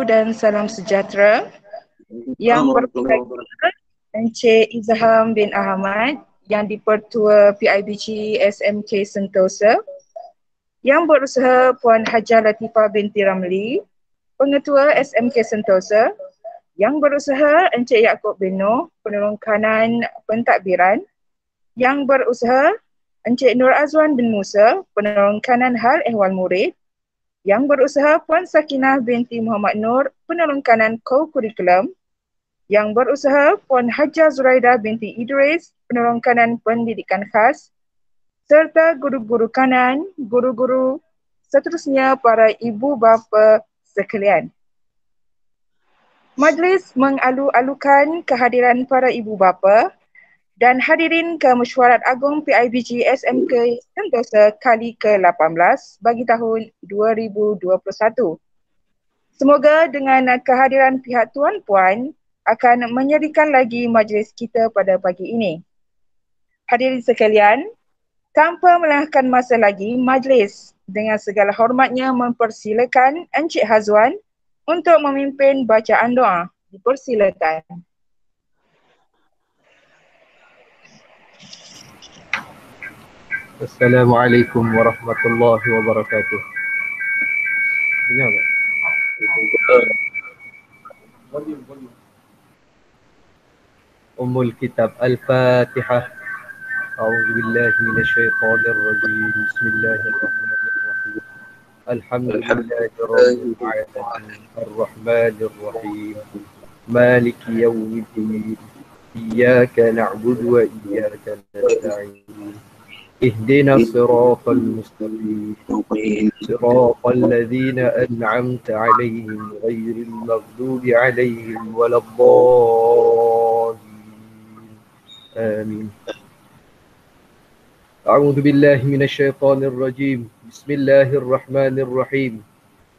dan salam sejahtera. Yang berbahagia Encik Izham bin Ahmad yang Dipertua PIBG SMK Sentosa. Yang berusaha Puan Hajah Latifah binti Ramli, Pengetua SMK Sentosa. Yang berusaha Encik Yaakob bin Noh, Penolong Kanan Pentadbiran. Yang berusaha Encik Nur Azwan bin Musa, Penolong Kanan Hal Ehwal Murid. Yang berusaha Puan Sakinah binti Muhammad Nur, Penolong Kanan Co-Kurikulum. Yang berusaha Puan Hajah Zuraida binti Idris, Penolong Kanan Pendidikan Khas, serta guru-guru kanan, guru-guru, seterusnya para ibu bapa sekalian. Majlis mengalu-alukan kehadiran para ibu bapa dan hadirin ke Mesyuarat Agung PIBG SMK Sentosa kali ke-18 bagi tahun 2021. Semoga dengan kehadiran pihak Tuan Puan akan menyerikan lagi majlis kita pada pagi ini. Hadirin sekalian, tanpa melengahkan masa lagi, majlis dengan segala hormatnya mempersilakan Encik Hazwan untuk memimpin bacaan doa. Dipersilakan. Assalamualaikum warahmatullahi wabarakatuh. Dengar tak? Ummul Kitab Al-Fatihah. A'udzubillahi minasyaitonir rajim. Bismillahirrahmanirrahim. Alhamdulillahi rabbil alamin. Arrahmanir rahim. Maliki yaumiddin. Iyyaka na'budu wa iyyaka nasta'in. اهدنا الصراط المستقيم صراط الذين أنعمت عليهم غير المغضوب عليهم ولا الضالين آمين. أعوذ بالله من الشيطان الرجيم. بسم الله الرحمن الرحيم.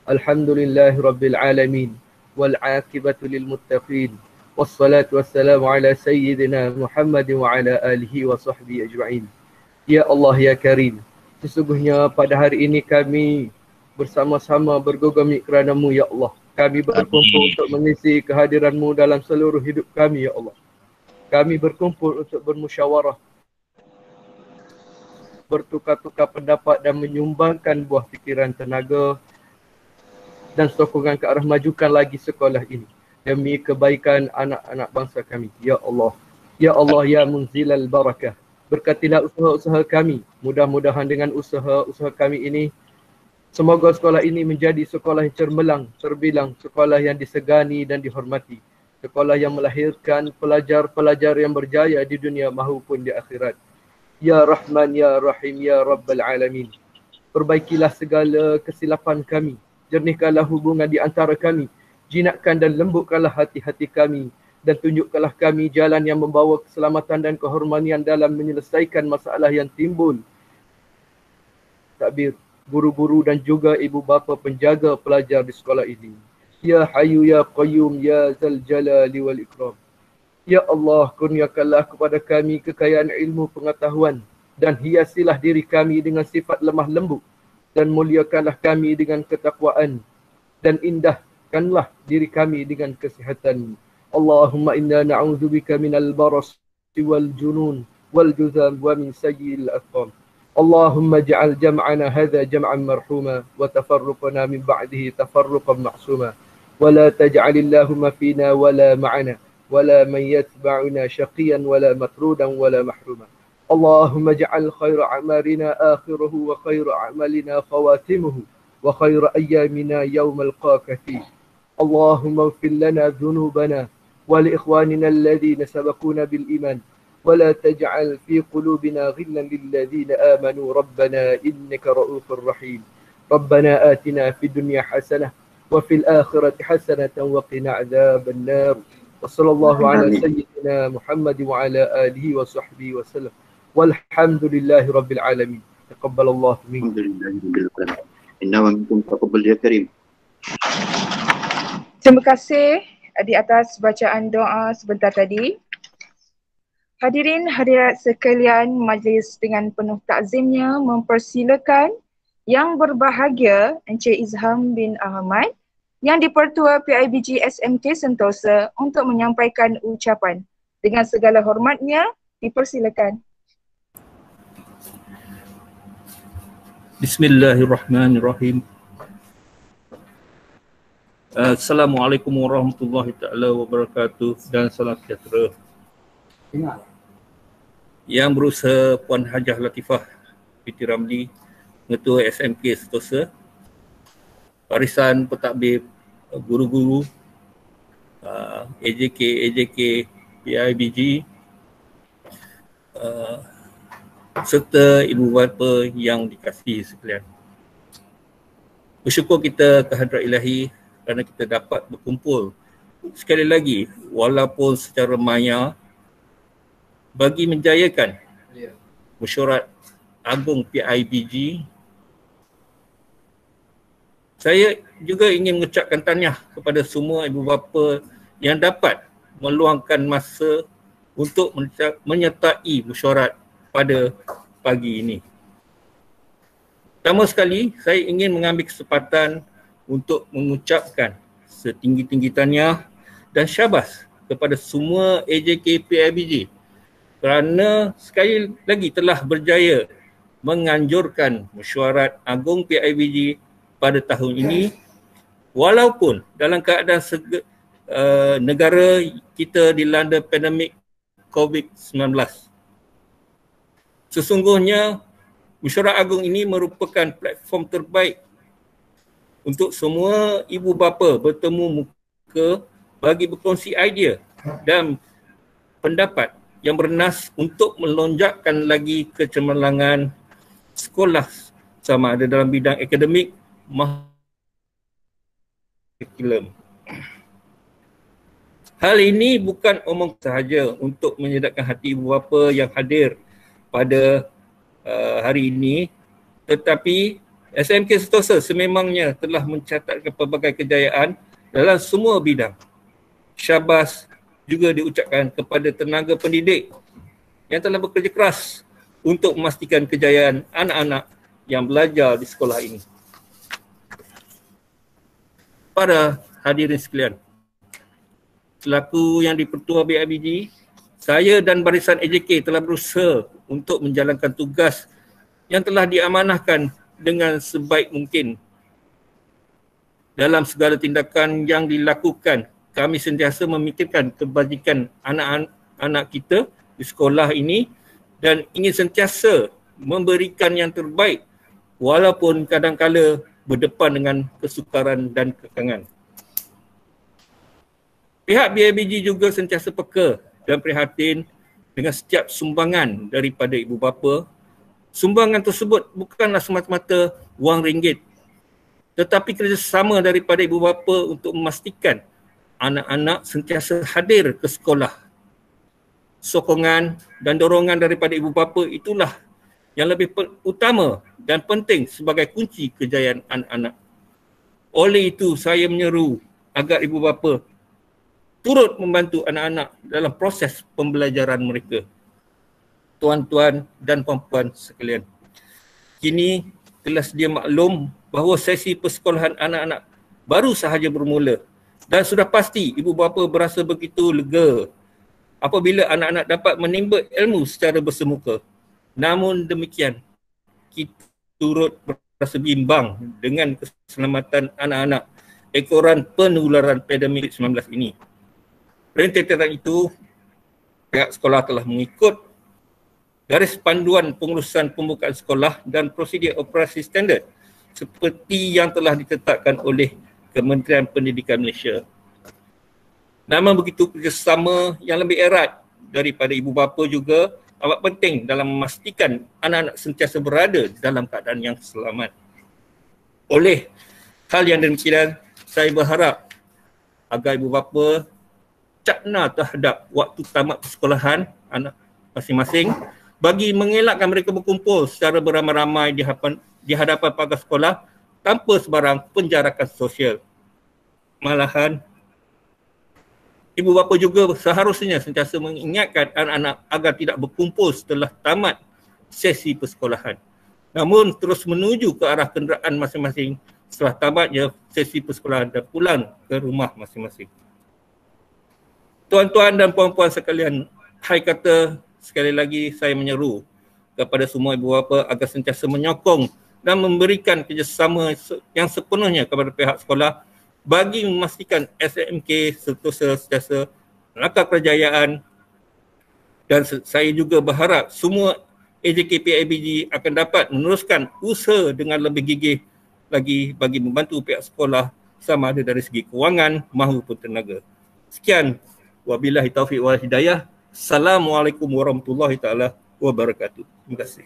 الحمد لله رب العالمين والعاقبة للمتقين والصلاة والسلام على سيدنا محمد وعلى آله وصحبه أجمعين. Ya Allah, Ya Karim, sesungguhnya pada hari ini kami bersama-sama bergogami kerana-Mu, Ya Allah. Kami berkumpul untuk mengisi kehadiran-Mu dalam seluruh hidup kami, Ya Allah. Kami berkumpul untuk bermusyawarah, bertukar-tukar pendapat dan menyumbangkan buah fikiran, tenaga dan sokongan ke arah majukan lagi sekolah ini demi kebaikan anak-anak bangsa kami, Ya Allah. Ya Allah, Ya Munzilal Barakah, berkatilah usaha-usaha kami. Mudah-mudahan dengan usaha-usaha kami ini, semoga sekolah ini menjadi sekolah yang cermelang, terbilang, sekolah yang disegani dan dihormati. Sekolah yang melahirkan pelajar-pelajar yang berjaya di dunia maupun di akhirat. Ya Rahman, Ya Rahim, Ya Rabbal Alamin. Perbaikilah segala kesilapan kami. Jernihkanlah hubungan di antara kami. Jinakkan dan lembutkanlah hati-hati kami. Dan tunjukkanlah kami jalan yang membawa keselamatan dan kehormatan dalam menyelesaikan masalah yang timbul. Takbir, guru-guru dan juga ibu bapa penjaga pelajar di sekolah ini. Ya Hayyu Ya Qayyum Ya Zal Jalali wal Ikram. Ya Allah, kurniakanlah kepada kami kekayaan ilmu pengetahuan dan hiasilah diri kami dengan sifat lemah lembut dan muliakanlah kami dengan ketakwaan dan indahkanlah diri kami dengan kesihatan. Allahumma inna na'udzubika minal baras wal junun wal juzam wa min sayyi'il asqam. Allahumma ja'al jam'ana hadha jam'an marhuma wa tafarruqana min ba'dihi tafarruqan ma'suma wa la taj'alillahumma fina wa la ma'ana wa la man yatba'una syaqiyan wa la matrudan wa la mahruma. Allahumma ja'al khayra a'malina akhiruhu wa khayra a'malina khawatimuhu wa khayra ayyamina yawma alqaka fihi. Allahumma ighfir lana dhunubana ولإخواننا الذين سبقونا بالإيمان ولا تجعل في قلوبنا غلا للذين آمنوا ربنا إنك رؤوف رحيم. ربنا آتنا في الدنيا حسنة وفي الآخرة حسنة وقنا عذاب النار. وصلى الله على سيدنا محمد وعلى آله وصحبه وسلم والحمد لله رب العالمين. تقبل الله منكم. إنه منكم تقبل يا كريم. Terima kasih di atas bacaan doa sebentar tadi. Hadirin hadirat sekalian, majlis dengan penuh takzimnya mempersilakan yang berbahagia Encik Izham bin Ahmad Yang di-Pertua PIBG SMK Sentosa untuk menyampaikan ucapan. Dengan segala hormatnya, dipersilakan. Bismillahirrahmanirrahim. Assalamualaikum warahmatullahi taala wabarakatuh dan salam sejahtera. Yang berusaha Puan Hajah Latifah binti Ramli, Ketua SMK Sentosa, barisan pentadbir guru-guru, AJK, PIBG, serta ibu bapa yang dikasihi sekalian. Bersyukur kita kehadrat Ilahi kerana kita dapat berkumpul sekali lagi walaupun secara maya bagi menjayakan mesyuarat agung PIBG. Saya juga ingin mengucapkan tahniah kepada semua ibu bapa yang dapat meluangkan masa untuk menyertai mesyuarat pada pagi ini. Pertama sekali, saya ingin mengambil kesempatan untuk mengucapkan setinggi-tinggi tahniah dan syabas kepada semua AJK PIBG kerana sekali lagi telah berjaya menganjurkan mesyuarat agung PIBG pada tahun ini walaupun dalam keadaan negara kita dilanda pandemik COVID-19. Sesungguhnya mesyuarat agung ini merupakan platform terbaik untuk semua ibu bapa bertemu muka bagi berkongsi idea dan pendapat yang bernas untuk melonjakkan lagi kecemerlangan sekolah sama ada dalam bidang akademik maupun kurikulum. Hal ini bukan omong sahaja untuk menyedapkan hati ibu bapa yang hadir pada hari ini, tetapi SMK Sentosa sememangnya telah mencatatkan pelbagai kejayaan dalam semua bidang. Syabas juga diucapkan kepada tenaga pendidik yang telah bekerja keras untuk memastikan kejayaan anak-anak yang belajar di sekolah ini. Para hadirin sekalian, selaku yang di-Pertua PIBG, saya dan barisan AJK telah berusaha untuk menjalankan tugas yang telah diamanahkan dengan sebaik mungkin. Dalam segala tindakan yang dilakukan, kami sentiasa memikirkan kebajikan anak-anak kita di sekolah ini dan ingin sentiasa memberikan yang terbaik walaupun kadang-kala berdepan dengan kesukaran dan kekangan. Pihak PIBG juga sentiasa peka dan prihatin dengan setiap sumbangan daripada ibu bapa. Sumbangan tersebut bukanlah semata-mata wang ringgit, tetapi kerjasama daripada ibu bapa untuk memastikan anak-anak sentiasa hadir ke sekolah. Sokongan dan dorongan daripada ibu bapa itulah yang lebih utama dan penting sebagai kunci kejayaan anak-anak. Oleh itu, saya menyeru agar ibu bapa turut membantu anak-anak dalam proses pembelajaran mereka. Tuan-tuan dan puan-puan sekalian, kini telah sedia maklum bahawa sesi persekolahan anak-anak baru sahaja bermula dan sudah pasti ibu bapa berasa begitu lega apabila anak-anak dapat menimba ilmu secara bersemuka. Namun demikian, kita turut berasa bimbang dengan keselamatan anak-anak ekoran penularan pandemik 19 ini. Rentetan itu, pihak sekolah telah mengikut garis panduan pengurusan pembukaan sekolah dan prosedur operasi standard seperti yang telah ditetapkan oleh Kementerian Pendidikan Malaysia. Namun begitu, kerjasama yang lebih erat daripada ibu bapa juga amat penting dalam memastikan anak-anak sentiasa berada dalam keadaan yang selamat. Oleh hal yang demikian, saya berharap agar ibu bapa cakna terhadap waktu tamat persekolahan anak masing-masing bagi mengelakkan mereka berkumpul secara beramai-ramai di hadapan pagar sekolah tanpa sebarang penjarakan sosial. Malahan, ibu bapa juga seharusnya sentiasa mengingatkan anak-anak agar tidak berkumpul setelah tamat sesi persekolahan, namun terus menuju ke arah kenderaan masing-masing setelah tamatnya sesi persekolahan dan pulang ke rumah masing-masing. Tuan-tuan dan puan-puan sekalian, hai kata sekali lagi saya menyeru kepada semua ibu bapa agar sentiasa menyokong dan memberikan kerjasama yang sepenuhnya kepada pihak sekolah bagi memastikan SMK Sentosa sentiasa melangkah kerjayaan, dan saya juga berharap semua AJK PIBG akan dapat meneruskan usaha dengan lebih gigih lagi bagi membantu pihak sekolah sama ada dari segi kewangan maupun tenaga. Sekian, wabillahi taufiq wal hidayah. Assalamualaikum warahmatullahi taala wabarakatuh. Terima kasih.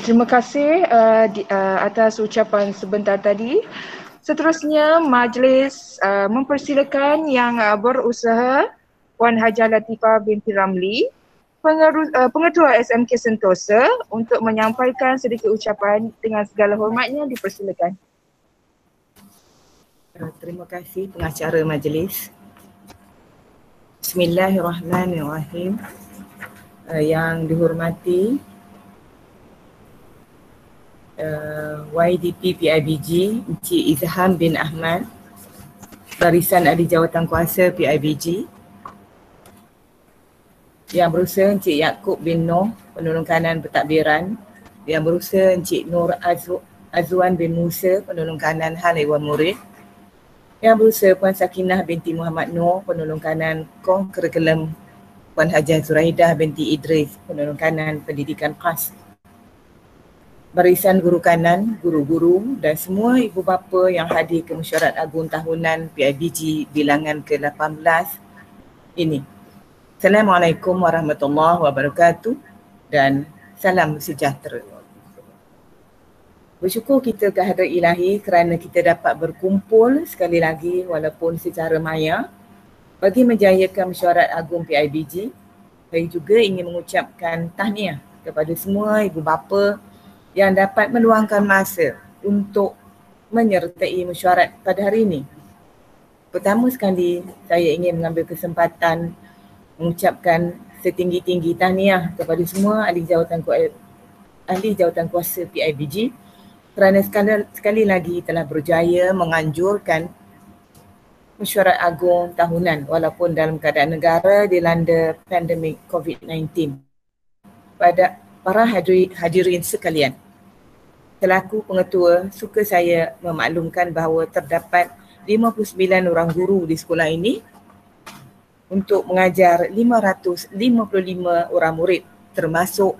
Terima kasih atas ucapan sebentar tadi. Seterusnya majlis mempersilakan yang berusaha Puan Hajah Latifah binti Ramli, Pengetua SMK Sentosa, untuk menyampaikan sedikit ucapan. Dengan segala hormatnya dipersilakan. Terima kasih pengacara majlis. Bismillahirrahmanirrahim. Yang dihormati YDP PIBG Encik Izham bin Ahmad, Barisan Ahli Jawatankuasa PIBG, Yang Berusaha Encik Yaakob bin Noh, Penolong Kanan Pentadbiran, Yang Berusaha Encik Nur Azwan bin Musa, Penolong Kanan Hal Ehwal Murid, Yang Berusaha Puan Sakinah binti Muhammad Noor, Penolong Kanan Kong Kurikulum, Puan Hajah Zuraidah binti Idris, Penolong Kanan Pendidikan Khas, Barisan Guru Kanan, guru-guru dan semua ibu bapa yang hadir ke mesyuarat agung tahunan PIBG bilangan ke-18 ini. Assalamualaikum warahmatullahi wabarakatuh dan salam sejahtera. Bersyukur kita kehadrat ilahi kerana kita dapat berkumpul sekali lagi walaupun secara maya bagi menjayakan mesyuarat agung PIBG. Saya juga ingin mengucapkan tahniah kepada semua ibu bapa yang dapat meluangkan masa untuk menyertai mesyuarat pada hari ini. Pertama sekali, saya ingin mengambil kesempatan mengucapkan setinggi-tinggi tahniah kepada semua ahli jawatankuasa PIBG kerana sekali lagi telah berjaya menganjurkan mesyuarat agung tahunan walaupun dalam keadaan negara dilanda pandemik COVID-19. Pada para hadirin sekalian, selaku pengetua, suka saya memaklumkan bahawa terdapat 59 orang guru di sekolah ini untuk mengajar 555 orang murid, termasuk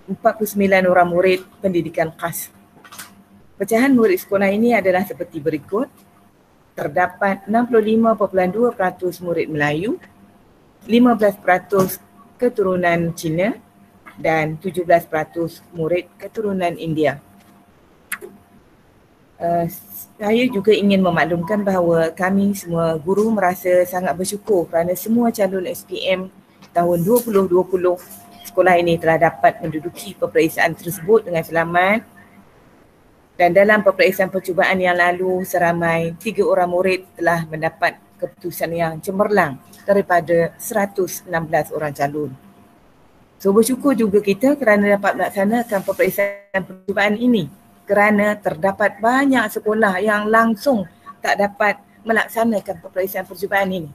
49 orang murid pendidikan khas. Pecahan murid sekolah ini adalah seperti berikut. Terdapat 65.2% murid Melayu, 15% keturunan Cina dan 17% murid keturunan India. Saya juga ingin memaklumkan bahawa kami semua guru merasa sangat bersyukur kerana semua calon SPM tahun 2020 sekolah ini telah dapat menduduki peperiksaan tersebut dengan selamat. Dan dalam peperiksaan percubaan yang lalu, seramai 3 orang murid telah mendapat keputusan yang cemerlang daripada 116 orang calon. So bersyukur juga kita kerana dapat melaksanakan peperiksaan percubaan ini, kerana terdapat banyak sekolah yang langsung tak dapat melaksanakan peperiksaan percubaan ini.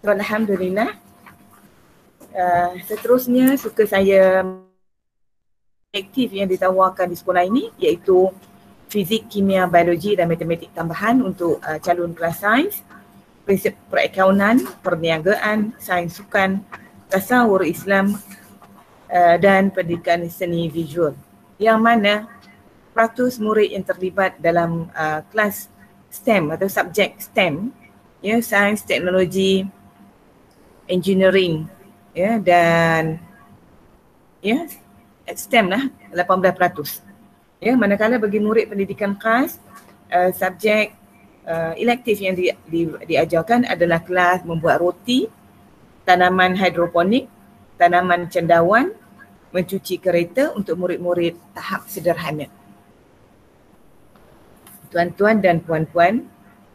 So, alhamdulillah. Seterusnya suka saya aktif yang ditawarkan di sekolah ini iaitu fizik, kimia, biologi dan matematik tambahan untuk calon kelas sains, prinsip perakaunan, perniagaan, sains sukan, tasawur Islam dan pendidikan seni visual, yang mana peratus murid yang terlibat dalam kelas STEM atau subjek STEM, ya, sains, teknologi, engineering, ya, dan ya, STEM lah 18%. Ya, manakala bagi murid pendidikan khas, subjek elektif yang diajarkan adalah kelas membuat roti, tanaman hidroponik, tanaman cendawan, mencuci kereta untuk murid-murid tahap sederhana. Tuan-tuan dan puan-puan,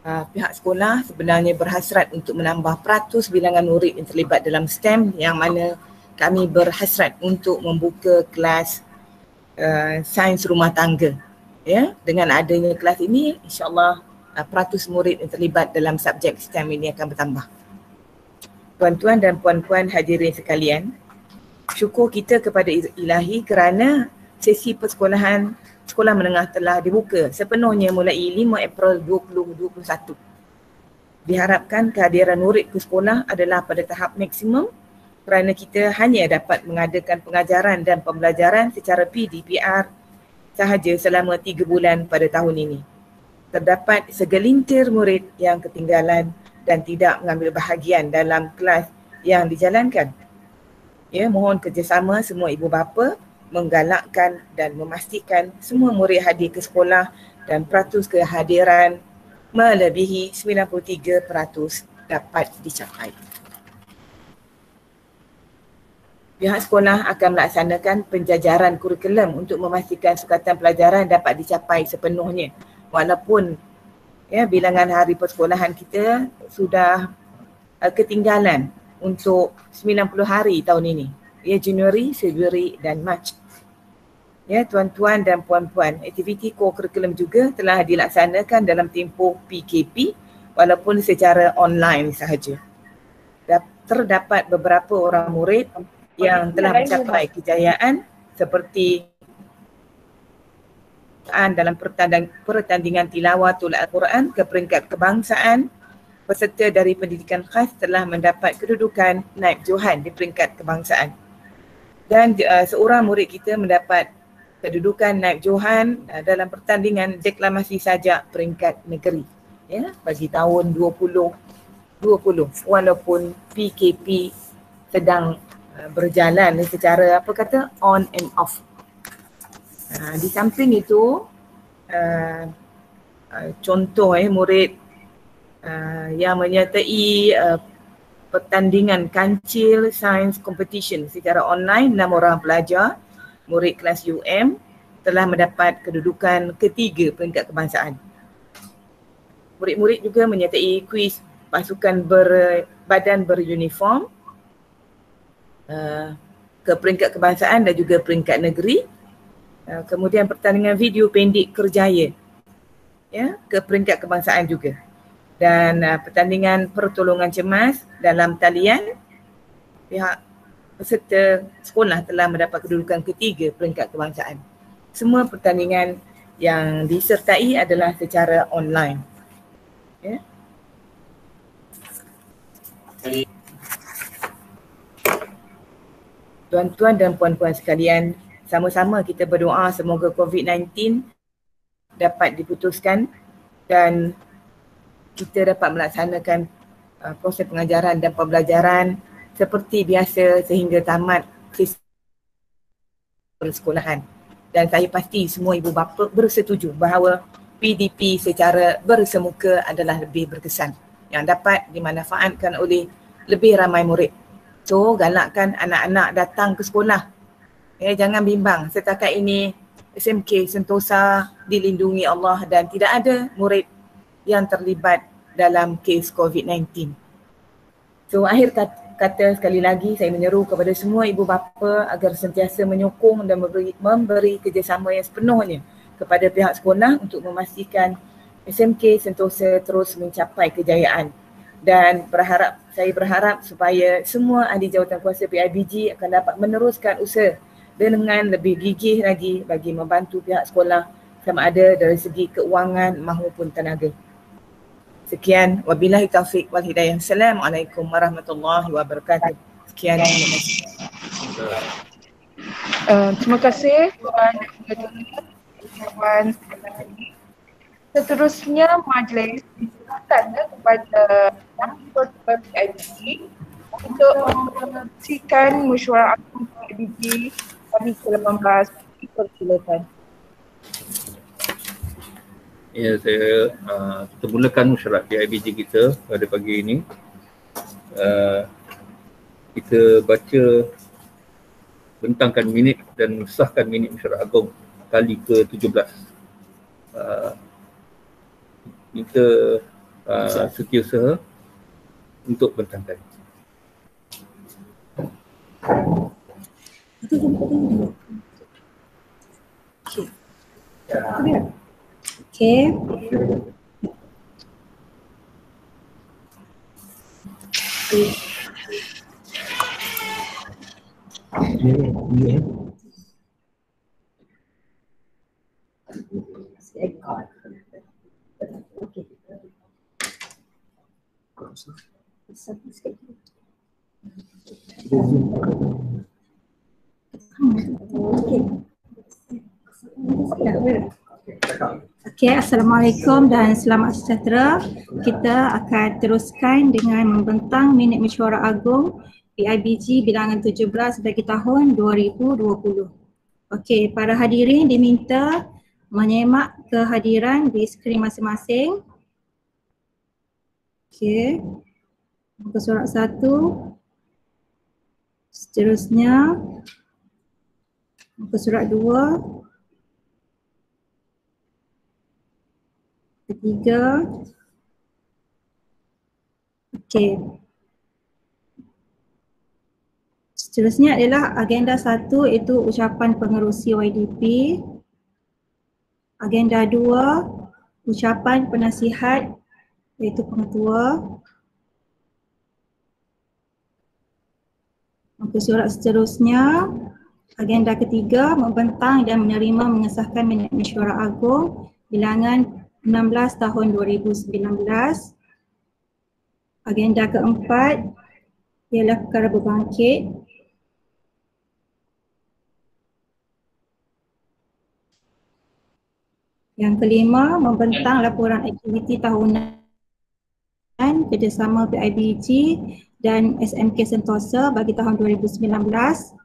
pihak sekolah sebenarnya berhasrat untuk menambah peratus bilangan murid yang terlibat dalam STEM, yang mana kami berhasrat untuk membuka kelas sains rumah tangga, Ya, dengan adanya kelas ini insya-Allah peratus murid yang terlibat dalam subjek STEM ini akan bertambah. Tuan-tuan dan puan-puan hadirin sekalian, syukur kita kepada Ilahi kerana sesi persekolahan sekolah menengah telah dibuka sepenuhnya mulai 5 April 2021. Diharapkan kehadiran murid ke sekolah adalah pada tahap maksimum kerana kita hanya dapat mengadakan pengajaran dan pembelajaran secara PDPR sahaja selama 3 bulan pada tahun ini. Terdapat segelintir murid yang ketinggalan dan tidak mengambil bahagian dalam kelas yang dijalankan. Ya, mohon kerjasama semua ibu bapa menggalakkan dan memastikan semua murid hadir ke sekolah dan peratus kehadiran melebihi 93% dapat dicapai. Pihak sekolah akan melaksanakan penjajaran kurikulum untuk memastikan sukatan pelajaran dapat dicapai sepenuhnya. Walaupun ya, bilangan hari persekolahan kita sudah ketinggalan untuk 90 hari tahun ini. Ya, Januari, Februari dan Mac. Ya, tuan-tuan dan puan-puan, aktiviti kurikulum juga telah dilaksanakan dalam tempoh PKP walaupun secara online sahaja. Terdapat beberapa orang murid yang telah mencapai kejayaan seperti dalam pertandingan tilawatul Al-Quran ke peringkat kebangsaan. Peserta dari pendidikan khas telah mendapat kedudukan naib johan di peringkat kebangsaan. Dan seorang murid kita mendapat kedudukan naib johan dalam pertandingan deklamasi sajak peringkat negeri, ya, bagi tahun 2020 walaupun PKP sedang berjalan secara on and off. Di samping itu contoh murid yang menyertai pertandingan kancil sains competition secara online, 6 orang pelajar murid kelas UM telah mendapat kedudukan ketiga peringkat kebangsaan. Murid-murid juga menyertai kuis pasukan badan beruniform ke peringkat kebangsaan dan juga peringkat negeri. Kemudian pertandingan video pendek kerjaya, ya, ke peringkat kebangsaan juga. Dan pertandingan pertolongan cemas dalam talian, pihak peserta sekolah telah mendapat kedudukan ketiga peringkat kebangsaan. Semua pertandingan yang disertai adalah secara online. Ya. Tuan-tuan dan puan-puan sekalian, sama-sama kita berdoa semoga COVID-19 dapat diputuskan dan kita dapat melaksanakan proses pengajaran dan pembelajaran seperti biasa sehingga tamat persekolahan. Dan saya pasti semua ibu bapa bersetuju bahawa PDP secara bersemuka adalah lebih berkesan yang dapat dimanfaatkan oleh lebih ramai murid. So, galakkan anak-anak datang ke sekolah. Ya, jangan bimbang. Setakat ini SMK Sentosa dilindungi Allah dan tidak ada murid yang terlibat dalam kes COVID-19. So, akhir kata sekali lagi saya menyeru kepada semua ibu bapa agar sentiasa menyokong dan memberi kerjasama yang sepenuhnya kepada pihak sekolah untuk memastikan SMK Sentosa terus mencapai kejayaan. Dan saya berharap supaya semua ahli jawatankuasa PIBG akan dapat meneruskan usaha dengan lebih gigih lagi bagi membantu pihak sekolah sama ada dari segi keuangan maupun tenaga. Sekian, wabillahi taufiq wal hidayah. Assalamualaikum warahmatullahi wabarakatuh. Sekian. Terima kasih Puan. Seterusnya majlis disilakan kepada anggota PIBG untuk memperkongsikan mesyuarat PIBG hari ke-18. Dipersilakan. Ya, kita mulakan mesyuarat PIBG kita pada pagi ini. Kita baca bentangkan minit dan sahkan minit mesyuarat agung kali ke-17. Kita setiausaha untuk bentangkan. Okay. Okey. Okey, Assalamualaikum dan selamat sejahtera. Kita akan teruskan dengan membentang minit mesyuarat agung PIBG bilangan 17 bagi tahun 2020. Okey, para hadirin diminta menyemak kehadiran di skrin masing-masing. Okey, muka surat 1. Seterusnya muka surat 2. Ketiga. Okey. Seterusnya adalah agenda 1 iaitu ucapan pengerusi YDP. Agenda 2 ucapan penasihat iaitu pengetua. Muka surat seterusnya agenda ketiga membentang dan menerima mengesahkan minit mesyuarat agung bilangan 16 tahun 2019. Agenda keempat ialah perkara berbangkit. Yang kelima, membentang laporan aktiviti tahunan kerjasama PIBG dan SMK Sentosa bagi tahun 2019.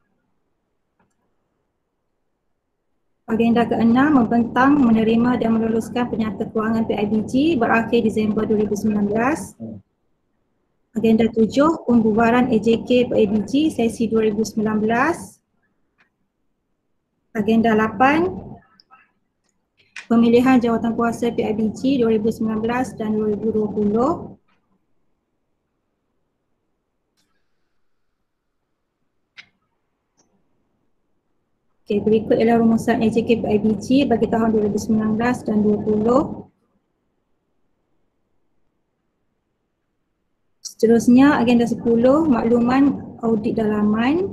Agenda keenam, membentang, menerima dan meluluskan penyata kewangan PIBG berakhir Disember 2019. Agenda 7, pembubaran AJK PIBG sesi 2019. Agenda 8, pemilihan jawatan kuasa PIBG 2019 dan 2020. Okey, berikut ialah rumusan AJK PIBG bagi tahun 2019 dan 2020. Seterusnya agenda 10, makluman audit dalaman.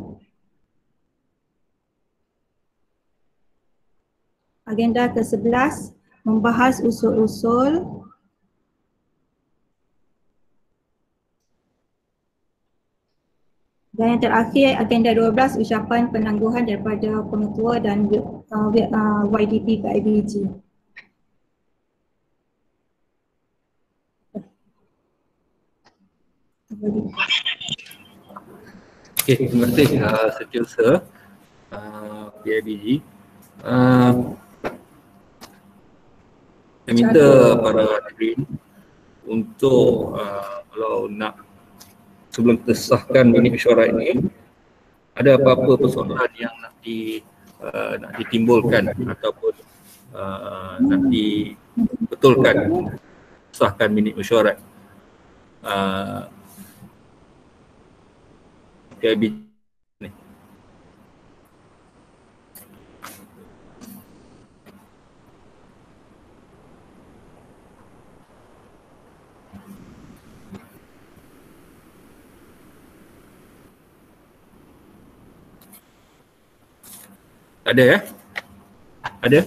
Agenda ke-11, membahas usul-usul. Dan yang terakhir, agenda 12, ucapan penangguhan daripada pengetua dan YDP PIBG. Okey, terima kasih Setiausaha PIBG. Saya minta para hadirin untuk kalau nak sebelum kita sahkan minit mesyuarat ini, ada apa-apa persoalan yang nak ditimbulkan ataupun nak dibetulkan sahkan minit mesyuarat PIBG ni. Ada ya? Ada?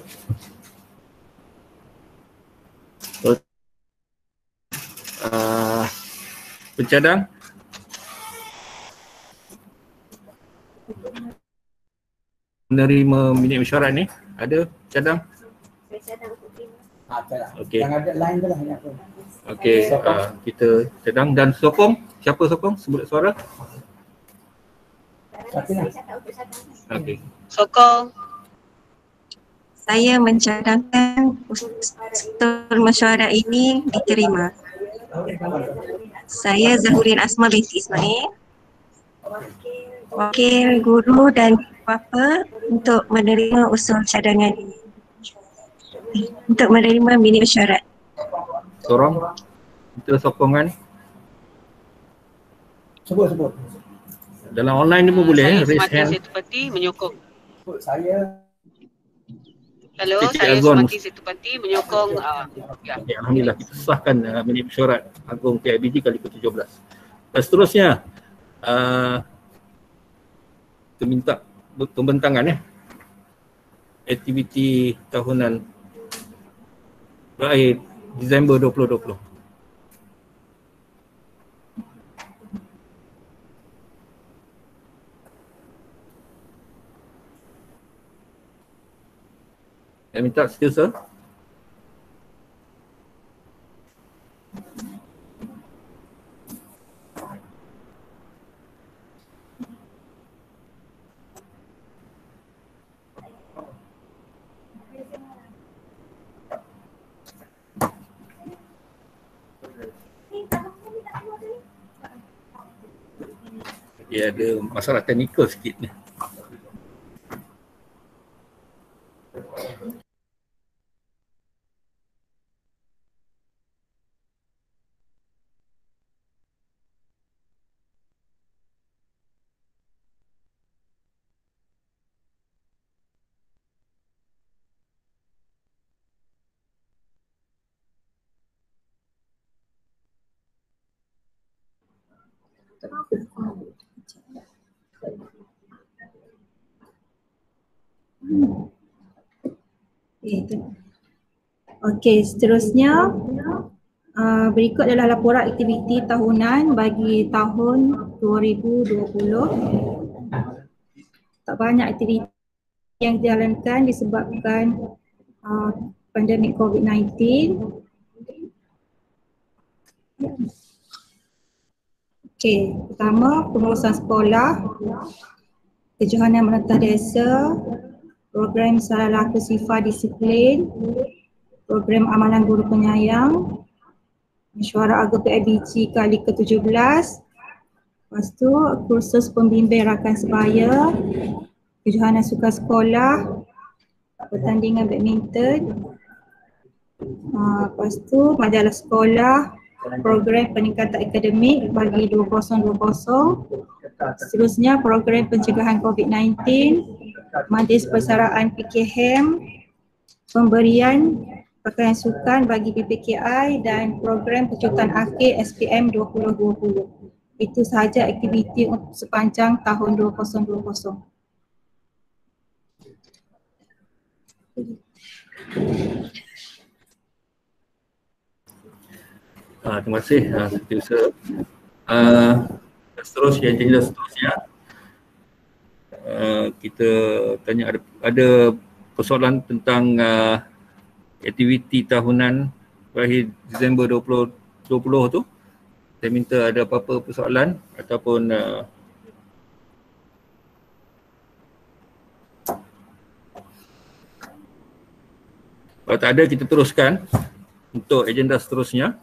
Pencadang? Menerima minit mesyuarat ni? Ada cadang? Okey. Yang ada line tu lah yang apa. Okey, kita cadang dan sokong. Siapa sokong? Sebut suara. Okey. Sokong. Saya mencadangkan usul mesyuarat ini diterima. Saya Zahurin Asma binti Ismail, wakil guru dan bapa untuk menerima usul cadangan ini. Untuk menerima minit mesyuarat. Sorong. Kita sokongan. Sebut. Dalam online ni pun boleh, raise hand. Saya seperti menyokong. Saya Hello, Cik saya Azwan. Sumati Setupati menyokong ya. Okay, Alhamdulillah kita sahkan minit mesyuarat agung PIBG kali ke-17. Dan seterusnya kita minta pembentangan aktiviti tahunan berakhir Disember 2020. Saya minta skills sir. Dia ada masalah teknikal sikit ni. Okey, seterusnya berikut adalah laporan aktiviti tahunan bagi tahun 2020. Tak banyak aktiviti yang dijalankan disebabkan pandemik COVID-19. Okey, pertama pengurusan sekolah, kejohanan merentah desa, program salah laku sifar disiplin, program amalan guru penyayang, mesyuarat agung PIBG kali ke-17, lepas tu kursus pembimbing rakan sebaya, kejohanan sukan sekolah, pertandingan badminton, lepas tu majalah sekolah, program peningkatan akademik bagi 2020, seterusnya program pencegahan COVID-19, majlis persaraan PKM, pemberian pakaian sukan bagi PPKI dan program kejutan akhir SPM 2020. Itu sahaja aktiviti untuk sepanjang tahun 2020. Terima kasih Setiausaha. Seterusnya kita tanya ada persoalan tentang aktiviti tahunan berakhir Disember 2020 tu. Saya minta ada apa-apa persoalan ataupun kalau tak ada kita teruskan untuk agenda seterusnya.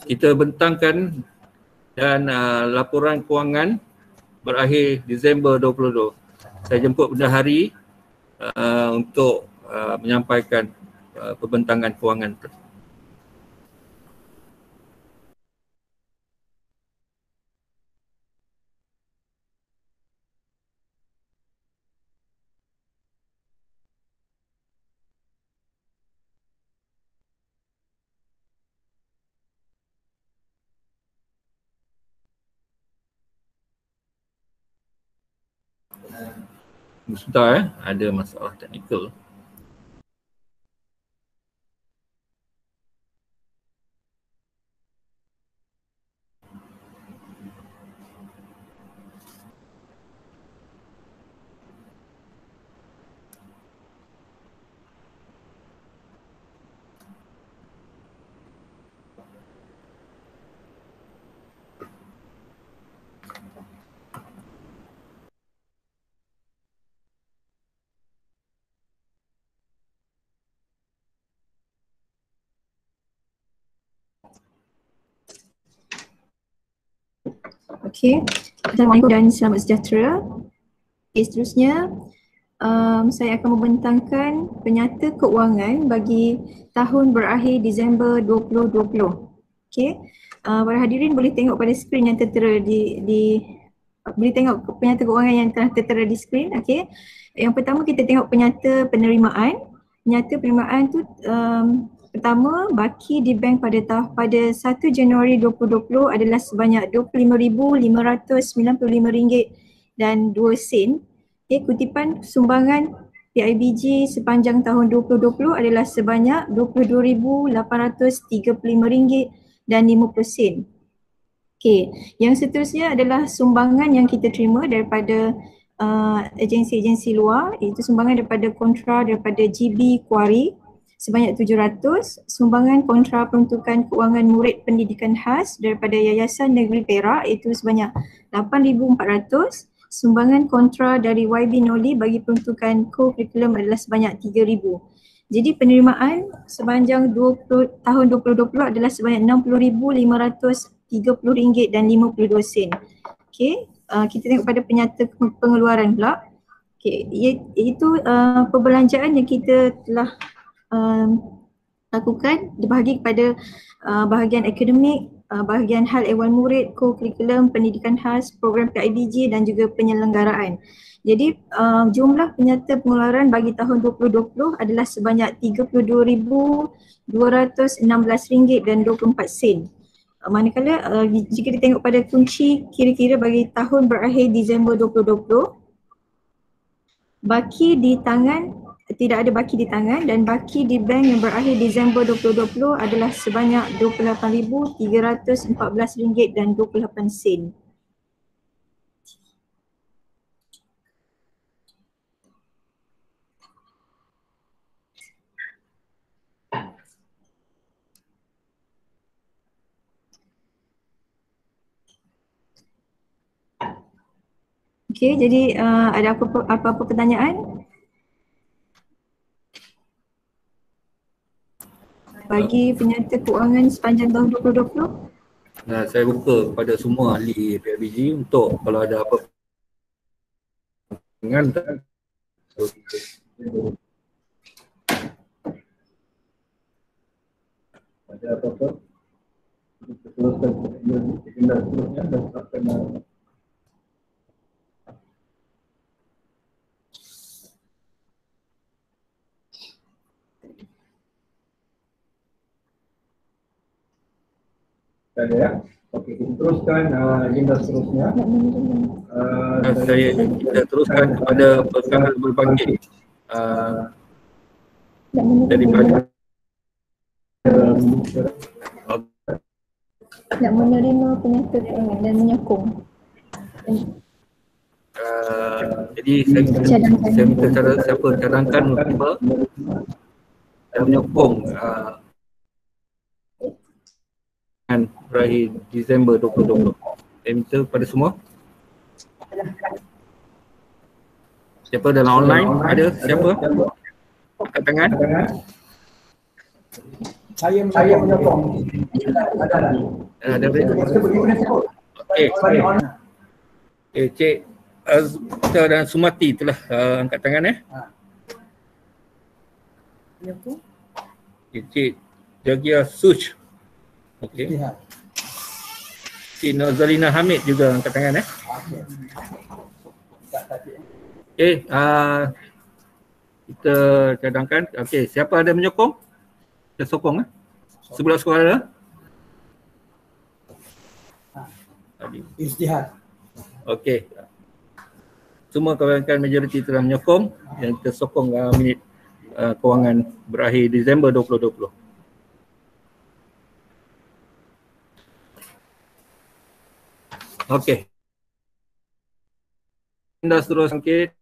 Kita bentangkan dan laporan kewangan berakhir Disember 2020. Saya jemput bendahari untuk menyampaikan pembentangan kewangan itu. Sebentar ada masalah teknikal. Okey, Assalamualaikum dan selamat sejahtera. Okay, seterusnya saya akan membentangkan penyata keuangan bagi tahun berakhir Disember 2020. Okey, para hadirin boleh tengok pada skrin yang tertera boleh tengok penyata keuangan yang telah tertera di skrin. Okey. Yang pertama kita tengok penyata penerimaan. Penyata penerimaan tu pertama, baki di bank pada 1 Januari 2020 adalah sebanyak RM25,595 dan 2 sen. Okay, kutipan sumbangan PIBG sepanjang tahun 2020 adalah sebanyak RM22,835 dan 50 sen. Okay, yang seterusnya adalah sumbangan yang kita terima daripada agensi-agensi luar, iaitu sumbangan daripada kontra daripada GB Kuari sebanyak 700, sumbangan kontra peruntukan keuangan murid pendidikan khas daripada Yayasan Negeri Perak iaitu sebanyak 8,400, sumbangan kontra dari YB Noli bagi peruntukan co-curriculum adalah sebanyak 3,000. Jadi penerimaan sepanjang tahun 2020 adalah sebanyak RM60,530 dan 52 sen. Okey, kita tengok pada penyata pengeluaran pula. Okey, iaitu perbelanjaan yang kita telah lakukan dibahagi kepada bahagian akademik, bahagian hal ehwal murid, co-curriculum, pendidikan khas, program PIBG dan juga penyelenggaraan. Jadi jumlah penyata pengeluaran bagi tahun 2020 adalah sebanyak RM32,216 dan 24 sen. Manakala jika ditengok pada kunci kira-kira bagi tahun berakhir Disember 2020, baki di tangan, tidak ada baki di tangan dan baki di bank yang berakhir Disember 2020 adalah sebanyak RM28,314 dan 28 sen. Okey, jadi ada apa-apa pertanyaan? Bagi penyata keuangan sepanjang tahun 2020? Nah, saya buka kepada semua ahli PIBG untuk kalau ada apa dengan ada apa-apa kita teruskan agenda seterusnya dan akan ada ya. Okey, kita teruskan agenda seterusnya. Kita teruskan kepada perkara berbangkit daripada nak menerima penyata keuangan dan menyokong. Jadi saya minta siapa cadangkan untuk dan menyokong berakhir Disember 2020. Saya minta kepada semua. Siapa dalam online? Ada siapa? Angkat tangan. Saya menyokong. Ada okey. Cik Azta dan Sumati telah angkat tangan Menyokong. Cik Jagia Such. Okey. Cik Nazarina Hamid juga angkat tangan Okey, kita cadangkan. Okey, siapa ada menyokong? Kita sokong sebelah suara. Ijtihad. Okey. Semua kawan-kawan majoriti telah menyokong dan kita sokong minit kewangan berakhir Disember 2020. Okey. Anda terus angkit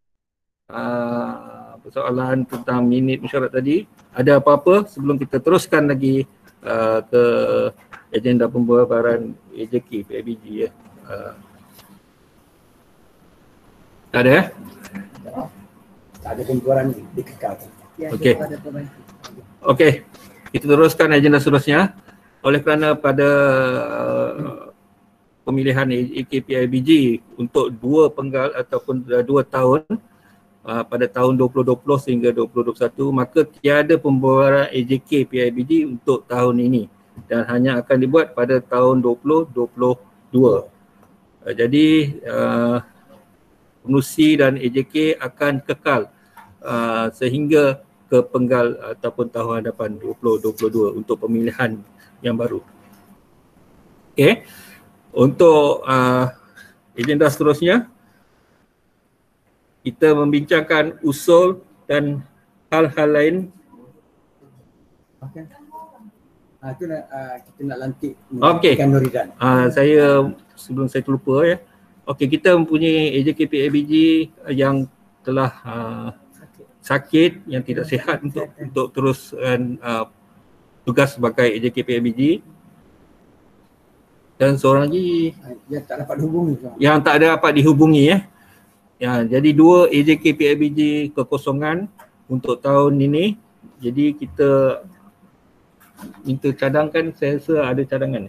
persoalan tentang minit mesyuarat tadi. Ada apa-apa sebelum kita teruskan lagi ke agenda pembubaran AJK PIBG tak ada Tak ada pembubaran dikekalkan. Okey. Okey. Kita teruskan agenda seterusnya. Oleh kerana pada pemilihan AKPIBG untuk 2 penggal ataupun 2 tahun pada tahun 2020 sehingga 2021, maka tiada pembubaran AJK PIBG untuk tahun ini. dan hanya akan dibuat pada tahun 2022. Jadi pengurusi dan AJK akan kekal sehingga ke penggal ataupun tahun hadapan 2022 untuk pemilihan yang baru. Okey. Untuk agenda seterusnya, kita membincangkan usul dan hal-hal lain. Okey. Itu kita nak lantik Okey. Nuridan. Saya sebelum saya terlupa ya. Okey, kita mempunyai AJK PIBG yang telah sakit, yang tidak sihat untuk teruskan tugas sebagai AJK PIBG. Dan seorang lagi yang tak dapat dihubungi. Yang tak dapat dihubungi ya. Ya, jadi 2 AJK PIBG kekosongan untuk tahun ini. Jadi kita minta cadangkan, saya rasa ada cadangan.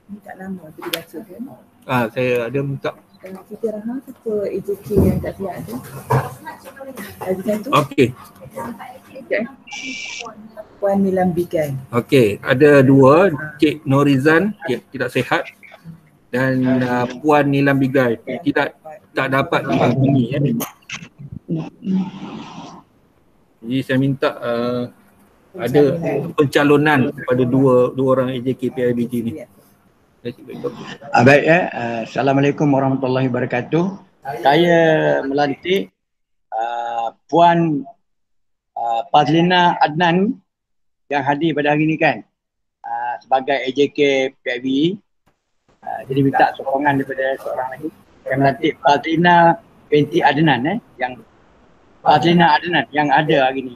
Ni tak lama tu dibaca kan? Saya ada minta. Kita Rahma siapa AJK yang tak siap tu? Ada satu? Okey. Puan Nilambigai. Okey, ada 2, Cik Norizan tidak sihat dan Puan Nilambigai tak dapat dihubungi ya. Jadi saya minta ada pencalonan kepada dua orang AJK PIBG ni. Baik ya. Assalamualaikum warahmatullahi wabarakatuh. Saya melantik Puan Fazlina Adnan yang hadir pada hari ini kan sebagai AJK PIBG. Jadi minta sokongan daripada seorang lagi. Saya melantik Fazlina binti Adnan yang Fazlina Adnan yang ada hari ini.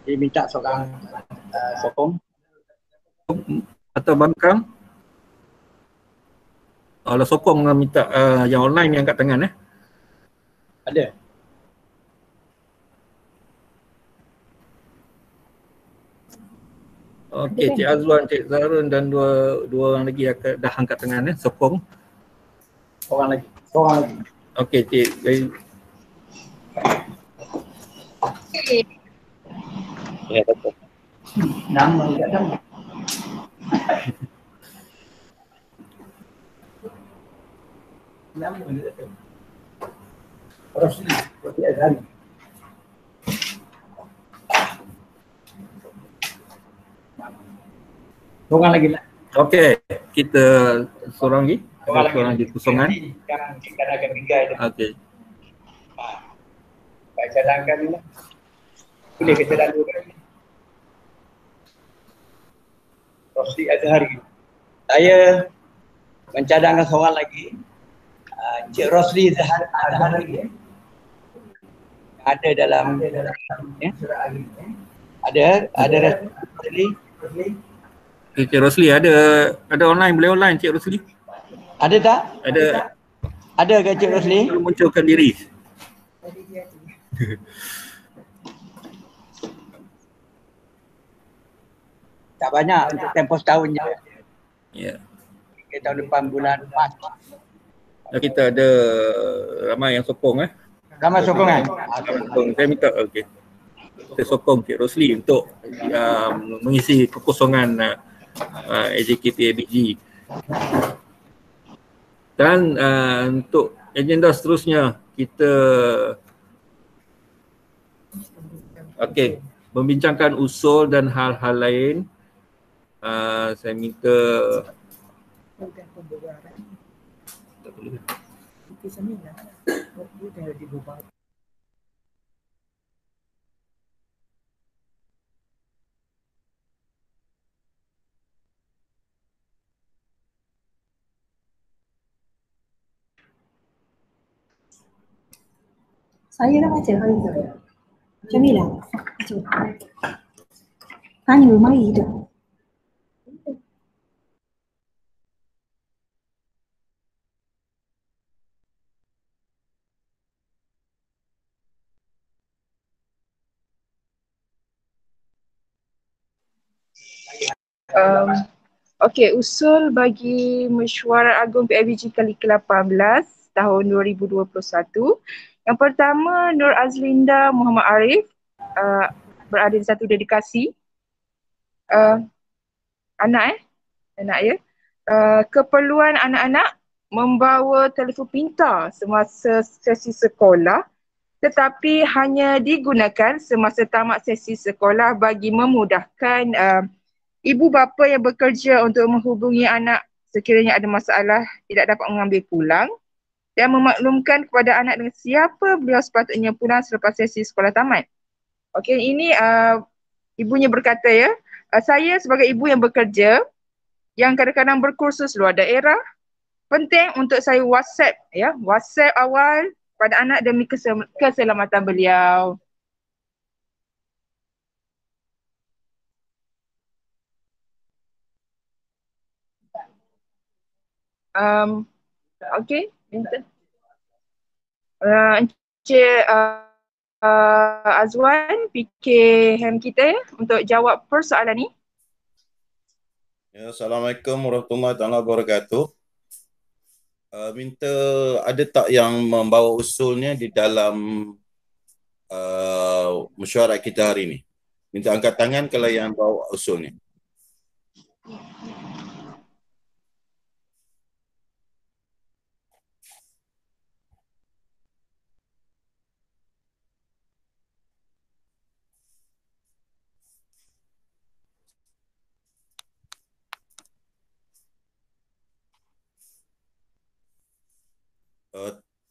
Jadi minta seorang sokong atau bangkang. Kalau sokong minta yang online yang kat tangan Ada. Okey, Cik Azwan, Cik Zarun dan dua orang lagi dah angkat tangan sokong. Seorang lagi. Okey, Cik. Ya, betul. Nama enggak tahu. Nama enggak tahu. Rosli Azhari. Seorang lagi lah. Okey, kita seorang lagi. Seorang lagi kosongan. Sekarang kita akan tinggal. Okey. Baik, cadangkan ni lah. Boleh kita lalu kan? Rosli Azhari. Saya mencadangkan seorang lagi. Cik Rosli Azhari. Ada dalam ya? Ada Rosli. Cik Rosli ada online, boleh online Cik Rosli? Ada tak? Ada ke Cik Rosli? Munculkan diri. Tak banyak untuk tempoh setahun je. Ya. Tahun depan bulan Mac. Kita ada ramai yang sokong Ramai sokongan. Saya minta okey. Saya sokong Cik Rosli untuk mengisi kekosongan AJK PIBG. Dan untuk agenda seterusnya kita membincangkan usul dan hal-hal lain. Saya minta tak boleh. Saya dah baca hari tu. Jamilah. Tanya, mari kita. Okey, usul bagi Mesyuarat Agung PIBG kali ke-18 tahun 2021. Yang pertama, Nur Azlinda Muhammad Arif. berada di satu dedikasi anak ya. Keperluan anak-anak membawa telefon pintar semasa sesi sekolah, tetapi hanya digunakan semasa tamat sesi sekolah bagi memudahkan ibu bapa yang bekerja untuk menghubungi anak sekiranya ada masalah tidak dapat mengambil pulang, dan memaklumkan kepada anak dengan siapa beliau sepatutnya pulang selepas sesi sekolah tamat. Okey, ini ibunya berkata ya, saya sebagai ibu yang bekerja, yang kadang-kadang berkursus luar daerah, penting untuk saya WhatsApp awal pada anak demi keselamatan beliau. Okey, Encik Azwan, PKM kita untuk jawab persoalan ni. Ya, Assalamualaikum warahmatullahi wabarakatuh. Minta ada tak yang membawa usulnya di dalam mesyuarat kita hari ini? Minta angkat tangan kalau yang bawa usulnya.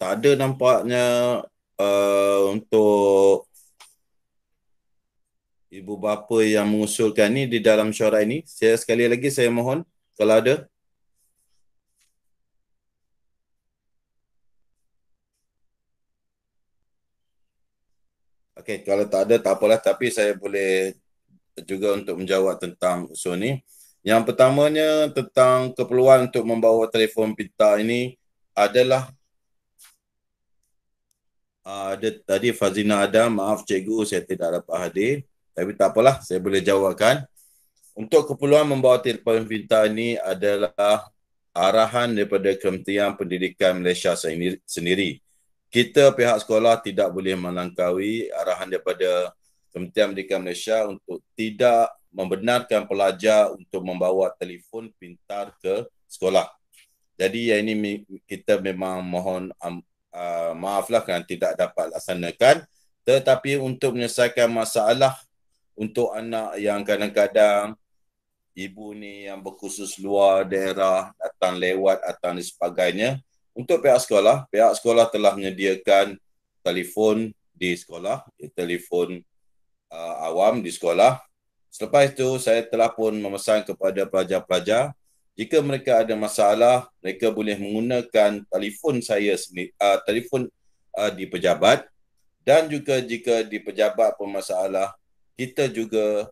Tak ada nampaknya untuk ibu bapa yang mengusulkan ni di dalam mesyuarat ini. Sekali lagi saya mohon kalau ada. Okey, kalau tak ada tak apalah, tapi saya boleh juga untuk menjawab tentang usul ni. Yang pertamanya tentang keperluan untuk membawa telefon pintar ini adalah ada tadi Fazina Adam, maaf cikgu saya tidak dapat hadir, tapi tak apalah, saya boleh jawabkan. Untuk keperluan membawa telefon pintar ini adalah arahan daripada Kementerian Pendidikan Malaysia sendiri. Kita pihak sekolah tidak boleh melangkaui arahan daripada Kementerian Pendidikan Malaysia untuk tidak membenarkan pelajar untuk membawa telefon pintar ke sekolah. Jadi yang ini kita memang mohon maaflah kerana tidak dapat laksanakan, tetapi untuk menyelesaikan masalah untuk anak yang kadang-kadang ibu ni yang berkursus luar daerah, datang lewat atau dan sebagainya, untuk pihak sekolah telah menyediakan telefon di sekolah, telefon awam di sekolah. Selepas itu saya telah pun memesan kepada pelajar-pelajar, jika mereka ada masalah, mereka boleh menggunakan telefon saya sendiri, telefon di pejabat, dan juga jika di pejabat pun masalah, kita juga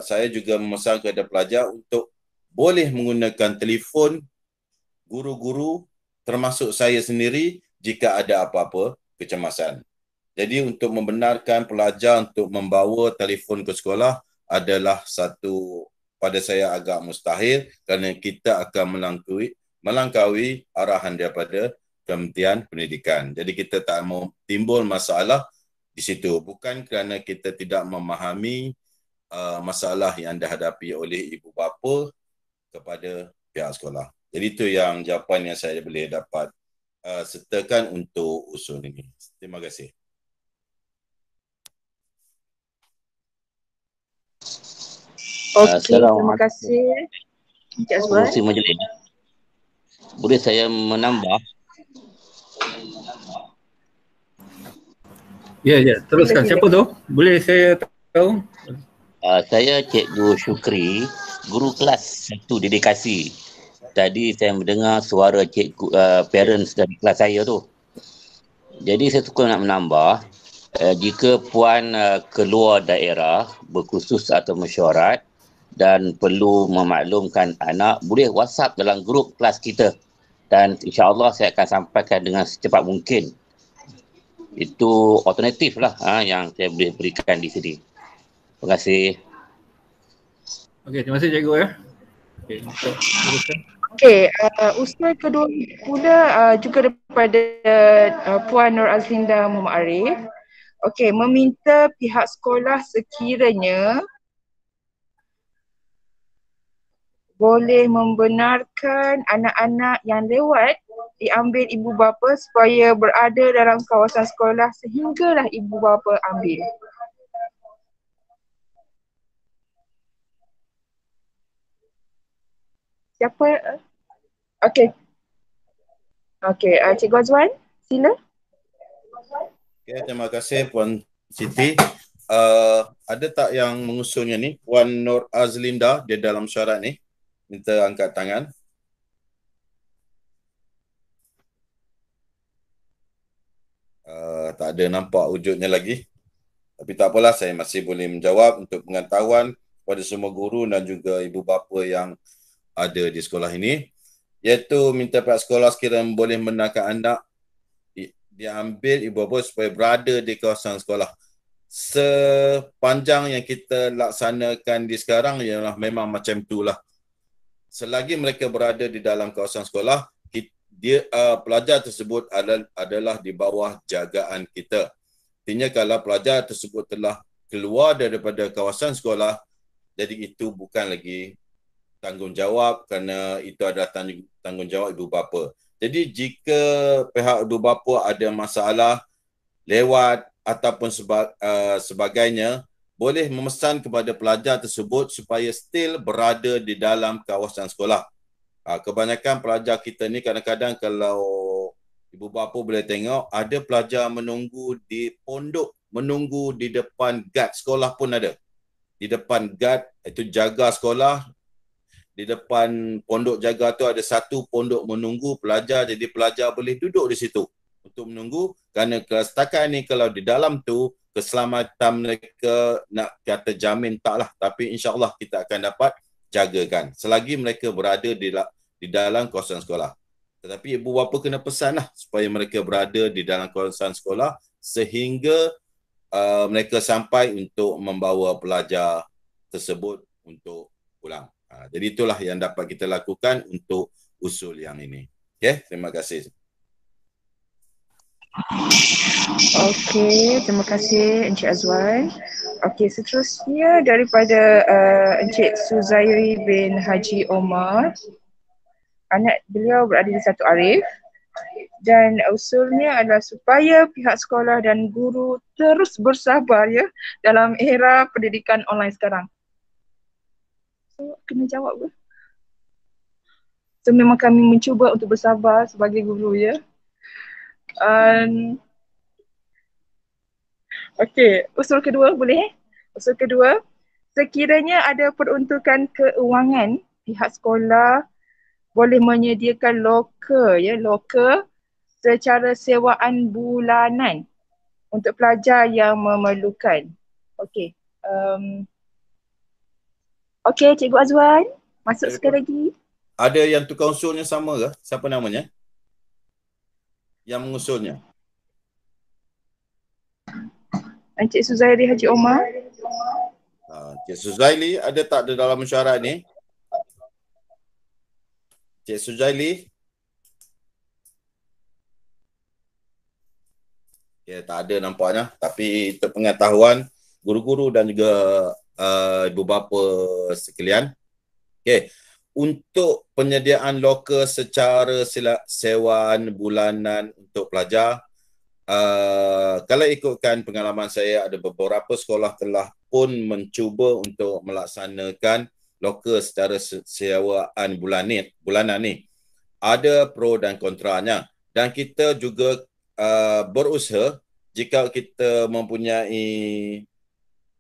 saya juga memesan kepada pelajar untuk boleh menggunakan telefon guru-guru termasuk saya sendiri jika ada apa-apa kecemasan. Jadi untuk membenarkan pelajar untuk membawa telefon ke sekolah adalah satu pada saya agak mustahil kerana kita akan melangkaui arahan daripada Kementerian Pendidikan. Jadi kita tak mau timbul masalah di situ. Bukan kerana kita tidak memahami masalah yang dihadapi oleh ibu bapa kepada pihak sekolah. Jadi itu yang jawapan yang saya boleh dapat sertakan untuk usul ini. Terima kasih. Okey, terima kasih. Encik Azwan. Kursi majlis. Boleh saya menambah? Ya, teruskan. Siapa tu? Boleh saya tahu? Saya Cikgu Syukri, guru kelas 1 dedikasi. Tadi saya mendengar suara cikgu parents dari kelas saya tu. Jadi saya suka nak menambah, jika puan keluar daerah berkursus atau mesyuarat dan perlu memaklumkan anak, boleh WhatsApp dalam grup kelas kita dan insya-Allah saya akan sampaikan dengan secepat mungkin. Itu alternatif lah yang saya boleh berikan di sini. Terima kasih. Okey, terima kasih cikgu ya. Okey, teruskan. Okey, usul kedua pula juga daripada Puan Nur Azlinda Muhammad Arif. Okey, meminta pihak sekolah sekiranya boleh membenarkan anak-anak yang lewat diambil ibu bapa supaya berada dalam kawasan sekolah sehinggalah ibu bapa ambil. Siapa? Okey. Okey, Cikgu Azwan, sila. Okay, terima kasih Puan Siti. Ada tak yang mengusulnya ni? Puan Nur Azlinda, dia dalam syarat ni. Minta angkat tangan. Tak ada nampak wujudnya lagi. Tapi tak apalah, saya masih boleh menjawab untuk pengetahuan kepada semua guru dan juga ibu bapa yang ada di sekolah ini. Iaitu minta pihak sekolah sekiranya boleh membenarkan anak diambil ibu bapa supaya berada di kawasan sekolah. Sepanjang yang kita laksanakan di sekarang ialah memang macam itulah. Selagi mereka berada di dalam kawasan sekolah, pelajar tersebut adalah di bawah jagaan kita. Artinya kalau pelajar tersebut telah keluar daripada kawasan sekolah, jadi itu bukan lagi tanggungjawab kerana itu adalah tanggungjawab ibu bapa. Jadi jika pihak ibu bapa ada masalah lewat ataupun sebagainya, boleh memesan kepada pelajar tersebut supaya still berada di dalam kawasan sekolah. Kebanyakan pelajar kita ni kadang-kadang kalau ibu bapa boleh tengok, ada pelajar menunggu di pondok, menunggu di depan guard sekolah pun ada. Di depan guard, itu jaga sekolah, di depan pondok jaga tu ada satu pondok menunggu pelajar, jadi pelajar boleh duduk di situ untuk menunggu, kerana setakat ni kalau di dalam tu keselamatan mereka nak kata jamin taklah, tapi insyaAllah kita akan dapat jagakan selagi mereka berada di dalam kawasan sekolah. Tetapi ibu bapa kena pesanlah supaya mereka berada di dalam kawasan sekolah sehingga mereka sampai untuk membawa pelajar tersebut untuk pulang. Jadi itulah yang dapat kita lakukan untuk usul yang ini. Okay, terima kasih. Okey, terima kasih Encik Azwan. Okey, seterusnya daripada Encik Suzairi bin Haji Omar. Anak beliau berada di Satu Arif dan usulnya adalah supaya pihak sekolah dan guru terus bersabar ya dalam era pendidikan online sekarang. So, kena jawab ke? So, memang kami mencuba untuk bersabar sebagai guru ya. Okey, usul kedua boleh? Usul kedua, sekiranya ada peruntukan keuangan, pihak sekolah boleh menyediakan loker secara sewaan bulanan untuk pelajar yang memerlukan. Okey. Okey, Cikgu Azwan, masuk sekali lagi. Ada yang tukar usulnya sama ke? Siapa namanya? Yang mengusulnya? Encik Suzairi Haji Omar. Encik Suzaili ada tak di dalam mesyuarat ni? Encik Suzaili? Ya, tak ada nampaknya. Tapi untuk pengetahuan guru-guru dan juga ibu bapa sekalian. Okey. Untuk penyediaan loker secara sewaan bulanan untuk pelajar, kalau ikutkan pengalaman saya, ada beberapa sekolah telah pun mencuba untuk melaksanakan loker secara sewaan bulanan ni. Ada pro dan kontranya. Dan kita juga berusaha jika kita mempunyai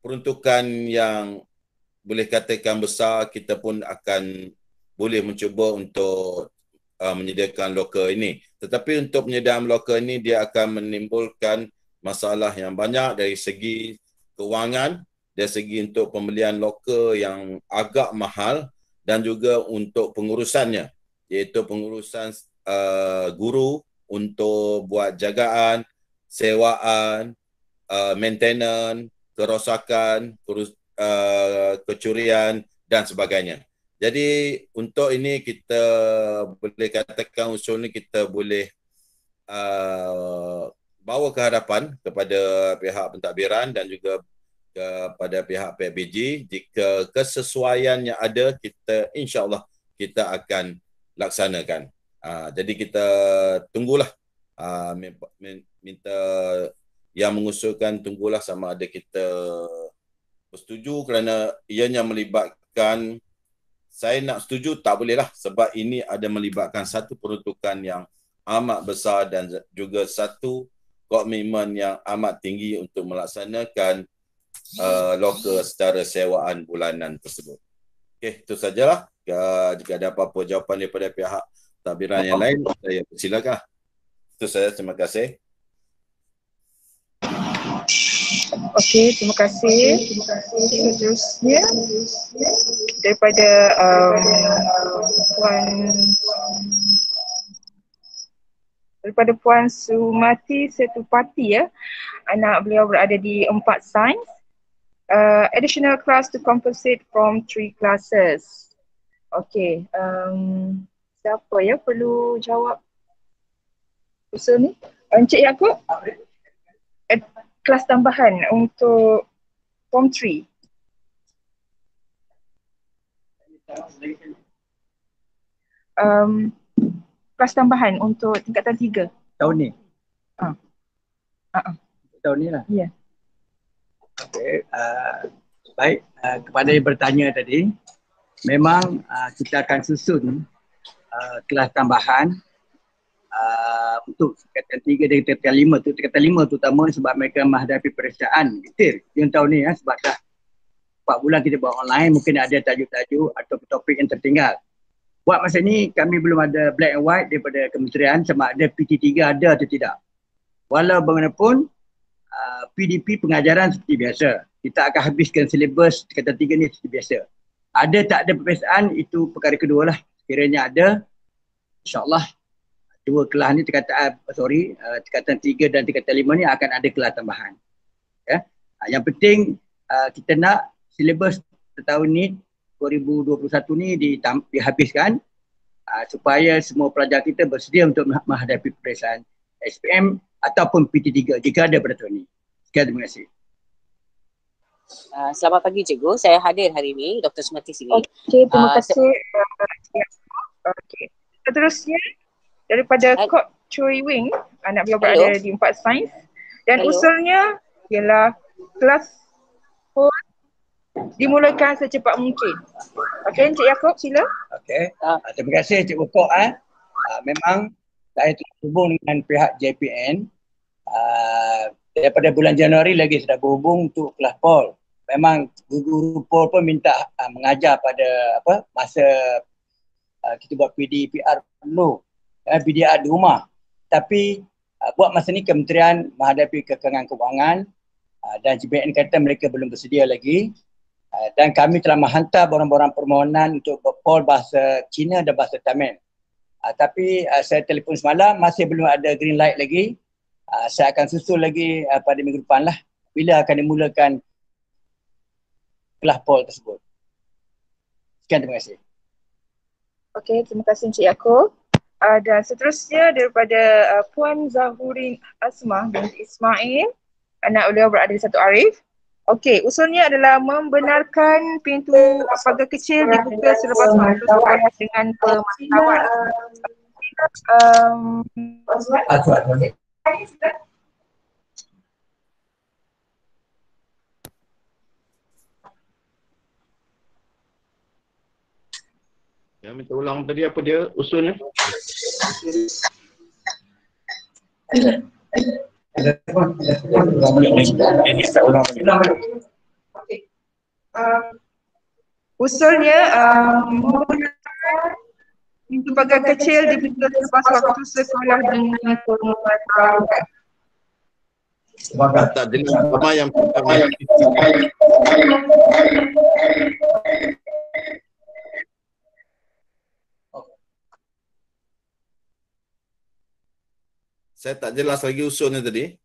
peruntukan yang boleh katakan besar, kita pun akan boleh mencuba untuk menyediakan loker ini. Tetapi untuk penyediaan loker ini, dia akan menimbulkan masalah yang banyak dari segi kewangan, dari segi untuk pembelian loker yang agak mahal dan juga untuk pengurusannya, iaitu pengurusan guru untuk buat jagaan, sewaan, maintenance, kerosakan, kecurian dan sebagainya. Jadi untuk ini kita boleh katakan usul ni kita boleh bawa ke hadapan kepada pihak pentadbiran dan juga kepada pihak PIBG. Jika kesesuaiannya ada, kita insya-Allah kita akan laksanakan. Jadi kita tunggulah, minta yang mengusulkan tunggulah sama ada kita bersetuju, kerana ianya melibatkan, saya nak setuju tak boleh lah, sebab ini ada melibatkan satu peruntukan yang amat besar dan juga satu komitmen yang amat tinggi untuk melaksanakan loka secara sewaan bulanan tersebut. Okey, itu sajalah. Jika ada apa-apa jawapan daripada pihak pentadbiran yang lain, saya persilakan. Itu saja, terima kasih. Okey, terima kasih. Seterusnya daripada Puan Sumati Setupati, ya. Anak beliau berada di 4 sains. Additional class to compensate from 3 classes. Okey, siapa ya perlu jawab usul ni? Encik Yaakob? Kelas tambahan untuk Form 3. Kelas tambahan untuk tingkatan 3. Tahun ni? Tahun ni lah? Ya. Okay. Baik, kepada yang bertanya tadi, memang kita akan susun kelas tambahan untuk tingkatan 3 dan tingkatan 5 tu. Tingkatan 5 terutama sebab mereka menghadapi peperiksaan detail yang tahun ni, sebab dah 4 bulan kita buat online, mungkin ada tajuk-tajuk atau topik yang tertinggal. Buat masa ni kami belum ada black and white daripada kementerian sama ada PT3 ada atau tidak. Walau bagaimanapun PDP pengajaran seperti biasa. Kita akan habiskan silibus tingkatan 3 ni seperti biasa. Ada tak ada peperiksaan itu perkara kedua lah. Sekiranya ada, insyaAllah 2 kelas ni tingkatan 3 dan tingkatan 5 ni akan ada kelas tambahan. Ya. Yang penting kita nak silibus tahun ni 2021 ni dihabiskan supaya semua pelajar kita bersedia untuk menghadapi peperiksaan SPM ataupun PT3 jika ada pada tahun ni. Sekian, terima kasih. Selamat pagi Cikgu, saya hadir hari ini, Dr. Sumati sini. Okey, terima kasih. Okey. Seterusnya daripada Kok Choi Wing, anak beliau berada di 4 sains dan usulnya ialah kelas pun dimulakan secepat mungkin. Okey, Encik Yaakob sila. Okey. Terima kasih Cikgu Kok. Memang saya terhubung dengan pihak JPN daripada bulan Januari lagi sudah berhubung untuk kelas POL. Memang guru POL pun minta mengajar pada masa kita buat PDPR dulu, PDR di rumah. Tapi buat masa ni kementerian menghadapi kekangan kewangan dan JPN kata mereka belum bersedia lagi. Dan kami telah menghantar borang-borang permohonan untuk POL bahasa Cina dan bahasa Tamil. Tapi saya telefon semalam masih belum ada green light lagi. Saya akan susul lagi pada minggu depan lah bila akan dimulakan kelas POL tersebut. Sekian, terima kasih. Okey, terima kasih Encik Yaakob. Dan seterusnya daripada Puan Zahurin Asmah binti Ismail, anak beliau berada di 1 Arif. Okey, usulnya adalah membenarkan pintu pagar kecil dibuka selepas waktu sekolah dengan pemantauan. Yang minta ulang tadi apa dia usulnya? Usulnya pintu pagar kecil dibuka selepas waktu sekolah dengan pemantauan. Tak jelas apa yang saya tak jelas lagi usulnya tadi.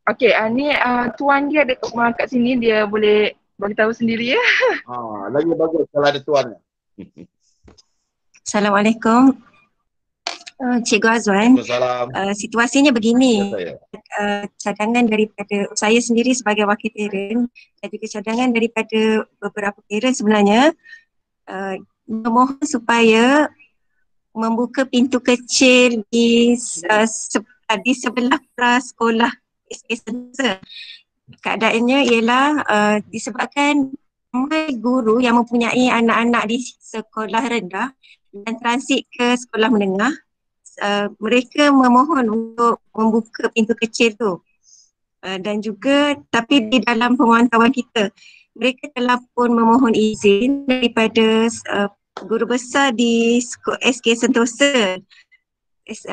Okey, ni tuan dia ada kat sini, dia boleh bagi tahu sendiri ya. Lagi bagus kalau ada tuannya. Assalamualaikum. Cikgu Azwan, situasinya begini, cadangan daripada saya sendiri sebagai wakil parent dan juga cadangan daripada beberapa parent sebenarnya memohon supaya membuka pintu kecil di sebelah prasekolah SK Sentosa. Keadaannya ialah disebabkan ramai guru yang mempunyai anak-anak di sekolah rendah dan transit ke sekolah menengah. Mereka memohon untuk membuka pintu kecil tu dan juga tapi di dalam pemantauan kita mereka telah pun memohon izin daripada guru besar di SK Sentosa.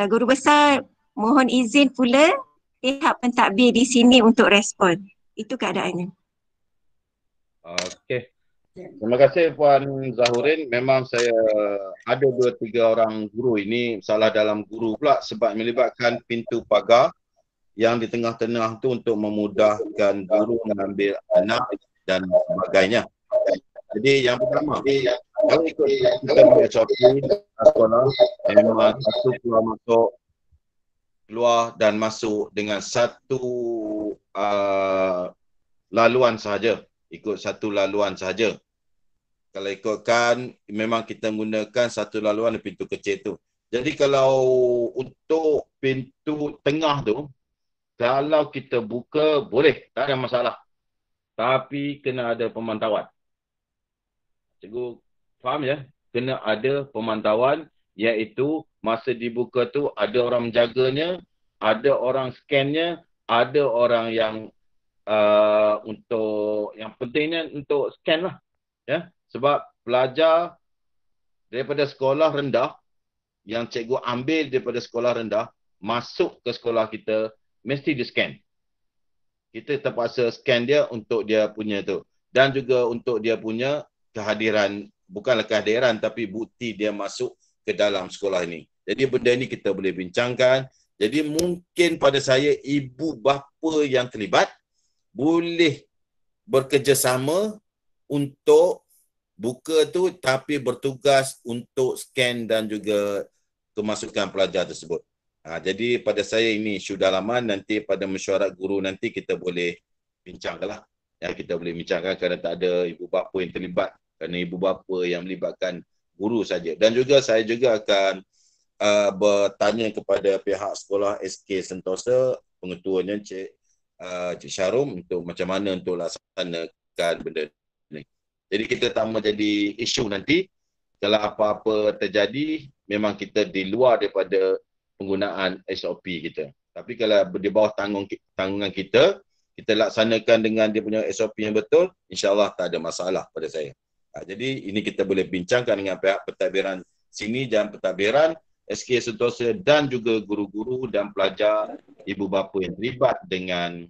Guru besar mohon izin pula pihak pentadbir di sini untuk respon. Itu keadaannya. Okey. Terima kasih Puan Zahurin. Memang saya ada 2-3 orang guru ini salah dalam guru pula sebab melibatkan pintu pagar yang di tengah-tengah tu untuk memudahkan guru mengambil anak dan sebagainya. Jadi yang pertama, kalau ikut SOP sekolah memang satu keluar dan masuk dengan satu laluan sahaja. Ikut satu laluan sahaja. Kalau ikutkan, memang kita gunakan satu laluan di pintu kecil tu. Jadi kalau untuk pintu tengah tu, kalau kita buka, boleh. Tak ada masalah. Tapi kena ada pemantauan. Cikgu faham ya? Kena ada pemantauan, iaitu masa dibuka tu ada orang menjaganya, ada orang scannya, ada orang yang untuk yang pentingnya untuk scan lah. Ya? Sebab pelajar daripada sekolah rendah yang cikgu ambil daripada sekolah rendah masuk ke sekolah kita mesti di scan. Kita terpaksa scan dia untuk dia punya tu. Dan juga untuk dia punya kehadiran, bukanlah kehadiran tapi bukti dia masuk ke dalam sekolah ini. Jadi benda ni kita boleh bincangkan. Jadi mungkin pada saya ibu bapa yang terlibat boleh bekerjasama untuk buka tu tapi bertugas untuk scan dan juga kemasukan pelajar tersebut. Jadi pada saya ini isu dalaman, nanti pada mesyuarat guru nanti kita boleh bincangkanlah. Ya, kita boleh bincangkan kerana tak ada ibu bapa yang terlibat, kerana ibu bapa yang melibatkan guru saja. Dan juga saya juga akan bertanya kepada pihak sekolah SK Sentosa, pengetuanya Cik Syarum untuk macam mana untuk laksanakan benda ni. Jadi kita tak mahu jadi isu nanti. Kalau apa-apa terjadi, memang kita di luar daripada penggunaan SOP kita. Tapi kalau di bawah tanggungan kita, kita laksanakan dengan dia punya SOP yang betul, insyaAllah tak ada masalah pada saya. Jadi ini kita boleh bincangkan dengan pihak pentadbiran sini dan pentadbiran SK Sentosa dan juga guru-guru dan pelajar, ibu bapa yang terlibat dengan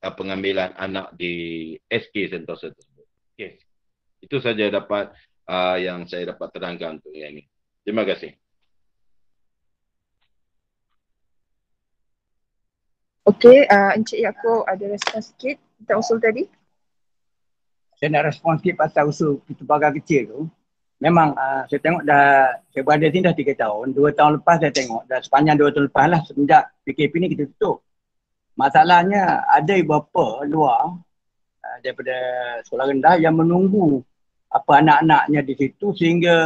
pengambilan anak di SK Sentosa tersebut. Okay. Itu saja dapat yang saya dapat terangkan untuk yang ini. Terima kasih. Okey, Encik Yaakob ada respon sikit tentang usul tadi? Saya nak respon sikit pasal usul pintu pagar kecil tu. Memang saya tengok dah, saya berada sini dah 3 tahun. 2 tahun lepas saya tengok, dah sepanjang 2 tahun lepas lah semenjak PKP ni kita tutup. Masalahnya ada ibu bapa luar daripada sekolah rendah yang menunggu apa anak-anaknya di situ sehingga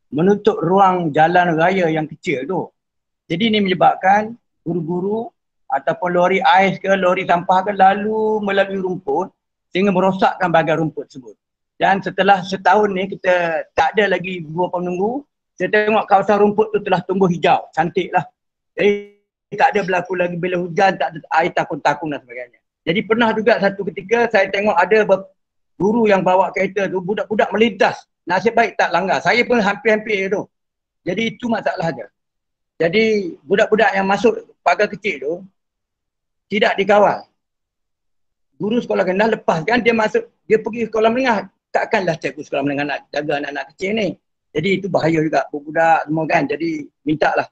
menutup ruang jalan raya yang kecil tu. Jadi ini menyebabkan guru-guru ataupun lori ais ke, lori sampah ke lalu melalui rumput sehingga merosakkan bahagian rumput tersebut. Dan setelah setahun ni kita tak ada lagi beberapa menunggu, saya tengok kawasan rumput tu telah tumbuh hijau, cantik lah. Jadi tak ada berlaku lagi bila hujan, tak ada air takun-takun dan sebagainya. Jadi pernah juga satu ketika saya tengok ada guru yang bawa kereta tu, budak-budak melintas. Nasib baik tak langgar. Saya pun hampir-hampir tu. Jadi itu masalah dia. Jadi budak-budak yang masuk pagar kecil tu tidak dikawal. Guru sekolah rendah lepaskan dia masuk, dia pergi sekolah menengah. Takkanlah cikgu sekolah menengah nak jaga anak-anak kecil ni. Jadi itu bahaya juga budak semua kan. Jadi mintalah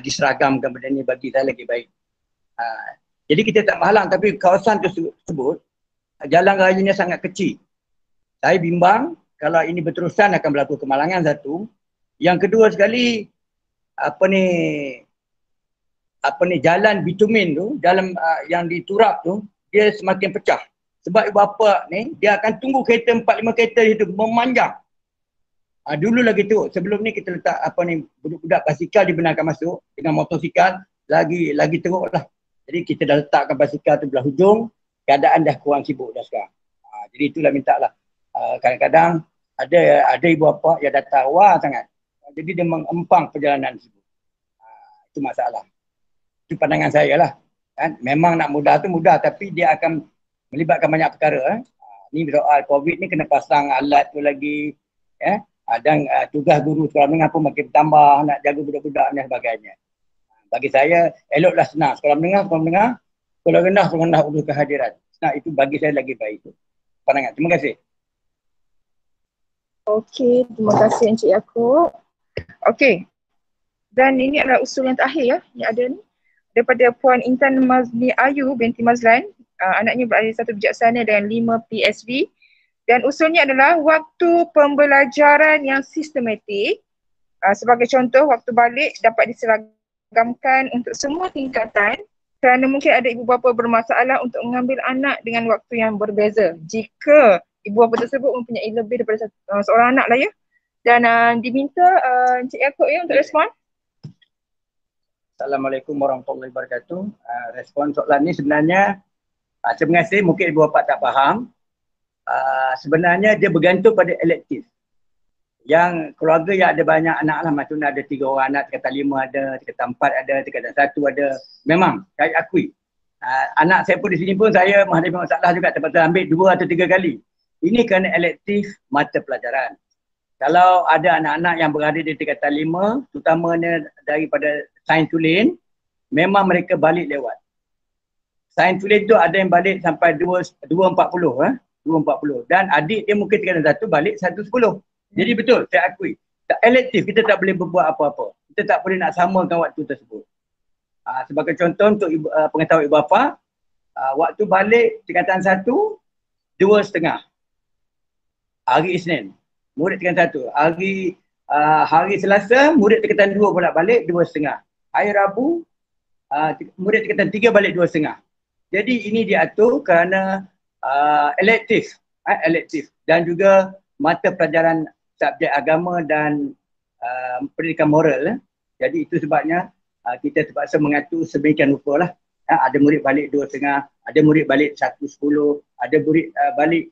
diseragamkan benda ni bagi saya lagi baik. Jadi kita tak menghalang tapi kawasan tersebut jalan rayanya sangat kecil. Saya bimbang kalau ini berterusan akan berlaku kemalangan satu. Yang kedua sekali, jalan bitumen tu, jalan yang diturap tu, dia semakin pecah. Sebab ibu bapa ni, dia akan tunggu kereta 4-5 kereta itu memanjang. Dulu lagi tu, sebelum ni kita letak budak-budak basikal dibenarkan masuk dengan motosikal, lagi teruk lah. Jadi kita dah letakkan basikal tu belah hujung, keadaan dah kurang sibuk dah sekarang. Jadi itulah minta lah. Kadang-kadang ada ibu bapa yang datang awal sangat. Jadi dia mengempang perjalanan tersebut. Itu masalah. Itu pandangan saya lah. Kan? Memang nak mudah tu mudah, tapi dia akan melibatkan banyak perkara. Ni soal COVID ni kena pasang alat tu lagi. Dan tugas guru sekolah menengah pun makin bertambah, nak jaga budak-budak dan sebagainya. Bagi saya, eloklah senang. Sekolah menengah, sekolah rendah urus kehadiran. Nah, itu bagi saya lagi baik. Pandangan. Terima kasih. Okey, terima kasih Encik Yaakob. Okey. Dan ini adalah usul yang terakhir ya, yang ada ni. Daripada Puan Intan Mazli Ayu binti Mazlan. Anaknya berada satu bijaksana dengan 5 PSV. Dan usulnya adalah waktu pembelajaran yang sistematik. Sebagai contoh, waktu balik dapat diseragamkan untuk semua tingkatan kerana mungkin ada ibu bapa bermasalah untuk mengambil anak dengan waktu yang berbeza. Jika ibu bapa tersebut mempunyai lebih daripada seorang anak lah ya. Dan diminta Encik Yaakob ya untuk respon. Assalamualaikum warahmatullahi wabarakatuh. Respon soalan ni sebenarnya, terima kasih, mungkin ibu bapa tak faham. Sebenarnya dia bergantung pada elektif. Yang keluarga yang ada banyak anak lah, macam ada 3 orang anak, tingkatan 5 ada, tingkatan 4 ada, tingkatan 1 ada. Memang, saya akui. Anak saya pun di sini pun saya menghadapi masalah juga, terpaksa ambil 2 atau 3 kali. Ini kerana elektif mata pelajaran. Kalau ada anak-anak yang berada di tingkatan 5, terutamanya daripada sains tulen, memang mereka balik lewat. Sains tulen tu ada yang balik sampai 2.40. 2.40 dan adik dia mungkin tingkatan 1 balik 1.10. Jadi betul, saya akui. Elektif, kita tak boleh berbuat apa-apa. Kita tak boleh nak samakan waktu tersebut. Sebagai contoh untuk pengetahuan ibu bapa, waktu balik tingkatan 1, 2.30. Hari Isnin, murid tingkatan 1. Hari Selasa, murid tingkatan 2 pula balik 2.30. Hari Rabu, murid tingkatan 3 balik 2.30. Jadi ini diatur kerana elektif dan juga mata pelajaran subjek agama dan pendidikan moral. Jadi itu sebabnya kita terpaksa mengatur sedemikian rupa lah. Ada murid balik 2.30, ada murid balik 1.10, ada murid balik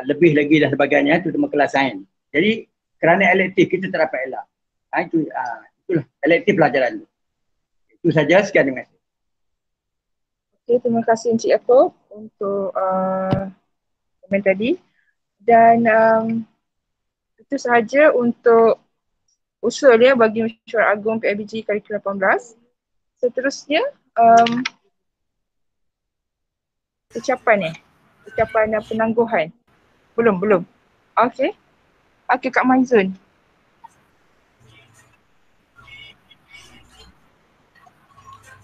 lebih lagi dan sebagainya, itu terutama kelas sains. Jadi kerana elektif kita tak dapat elak. Itulah elektif pelajaran. Itu saja, sekian, terima kasih. Okay, terima kasih Encik Yaakob untuk komen tadi. Dan itu sahaja untuk usul ya bagi Mesyuarat Agung PIBG Kurikulum 18. Seterusnya ucapan penangguhan. Belum. Okey. Kak Maizun.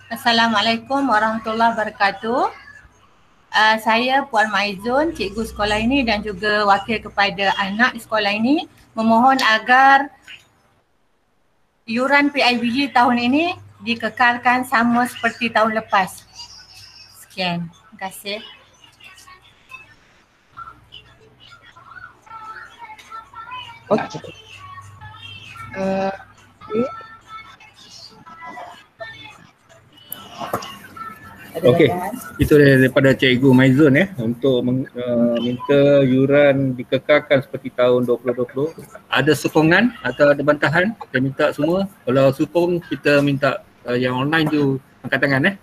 Assalamualaikum warahmatullahi wabarakatuh. Saya Puan Maizun, cikgu sekolah ini dan juga wakil kepada anak di sekolah ini memohon agar yuran PIBG tahun ini dikekalkan sama seperti tahun lepas. Sekian. Terima kasih. Okey. Okey, itu daripada Cikgu Maizun ya untuk minta yuran dikekalkan seperti tahun 2020. Ada sokongan atau ada bantahan? Kita minta semua. Kalau sokong kita minta yang online tu angkat tangan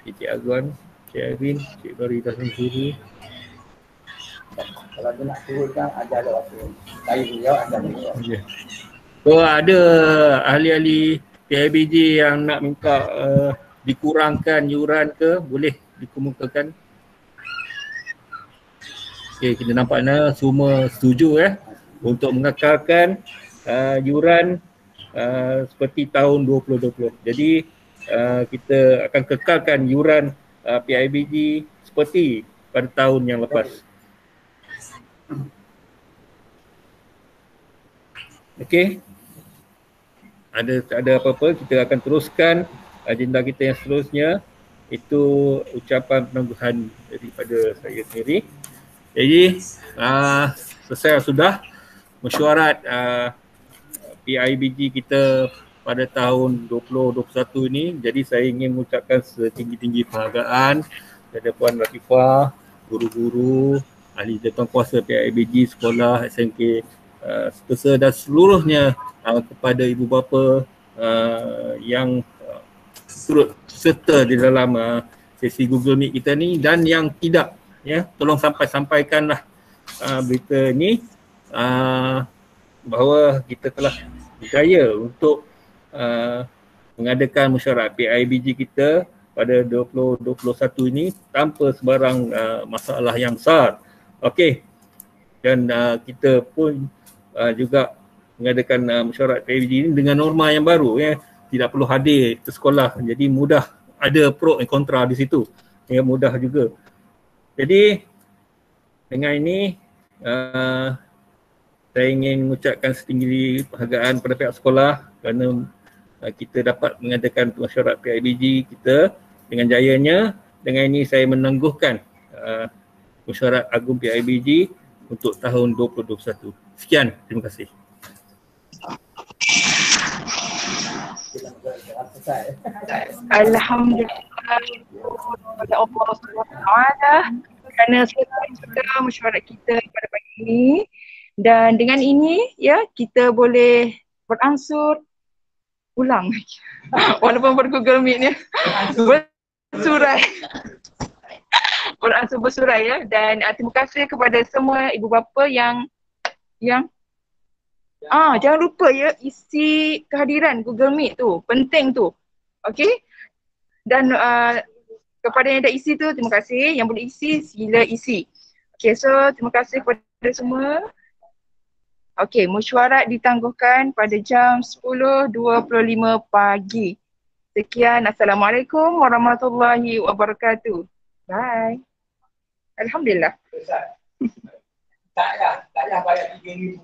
Cik Azwan, Cik Irvin, Cik Bari Tasmin Suri. Kalau dia nak turunkan ada waktu. Saya beliau ada beliau. So ada ahli-ahli PIBG yang nak minta dikurangkan yuran ke, boleh dikemukakan. Okey, kita nampaknya semua setuju untuk mengekalkan yuran seperti tahun 2020. Jadi kita akan kekalkan yuran PIBG seperti pada tahun yang lepas. Okey. Ada apa-apa, kita akan teruskan agenda kita yang seterusnya, itu ucapan penangguhan daripada saya sendiri. Jadi selesai sudah mesyuarat PIBG kita pada tahun 2021 ini. Jadi saya ingin mengucapkan setinggi-tinggi penghargaan kepada Puan Latifah, guru-guru, ahli jawatankuasa PIBG, sekolah, SMK Sentosa dan seluruhnya, kepada ibu bapa yang turut serta di dalam sesi Google Meet kita ni, dan yang tidak, ya, tolong sampaikanlah berita ni bahawa kita telah berjaya untuk mengadakan mesyuarat PIBG kita pada 2021 ini tanpa sebarang masalah yang besar. Okey. Dan kita pun juga mengadakan mesyuarat PIBG ini dengan norma yang baru, ya. Tidak perlu hadir ke sekolah. Jadi mudah, ada pro dan kontra di situ. Ya, mudah juga. Jadi dengan ini saya ingin mengucapkan setinggi penghargaan kepada pihak sekolah kerana kita dapat mengadakan mesyuarat PIBG kita dengan jayanya. Dengan ini saya menangguhkan mesyuarat agung PIBG untuk tahun 2021. Sekian, terima kasih. Alhamdulillah kepada Allah SWT kerana selesai sudah mesyuarat kita pada pagi ini, dan dengan ini, ya, kita boleh beransur ulang walaupun pada Google Meet ni bersurai beransur bersurai, ya. Dan terima kasih kepada semua ibu bapa yang jangan lupa, ya, isi kehadiran Google Meet tu, penting tu. Okey. Dan kepada yang dah isi tu, terima kasih. Yang boleh isi, sila isi. Okey, so terima kasih kepada semua. Okey, mesyuarat ditangguhkan pada jam 10.25 pagi. Sekian, Assalamualaikum warahmatullahi wabarakatuh. Bye. Alhamdulillah. Taklah bayar 3,000.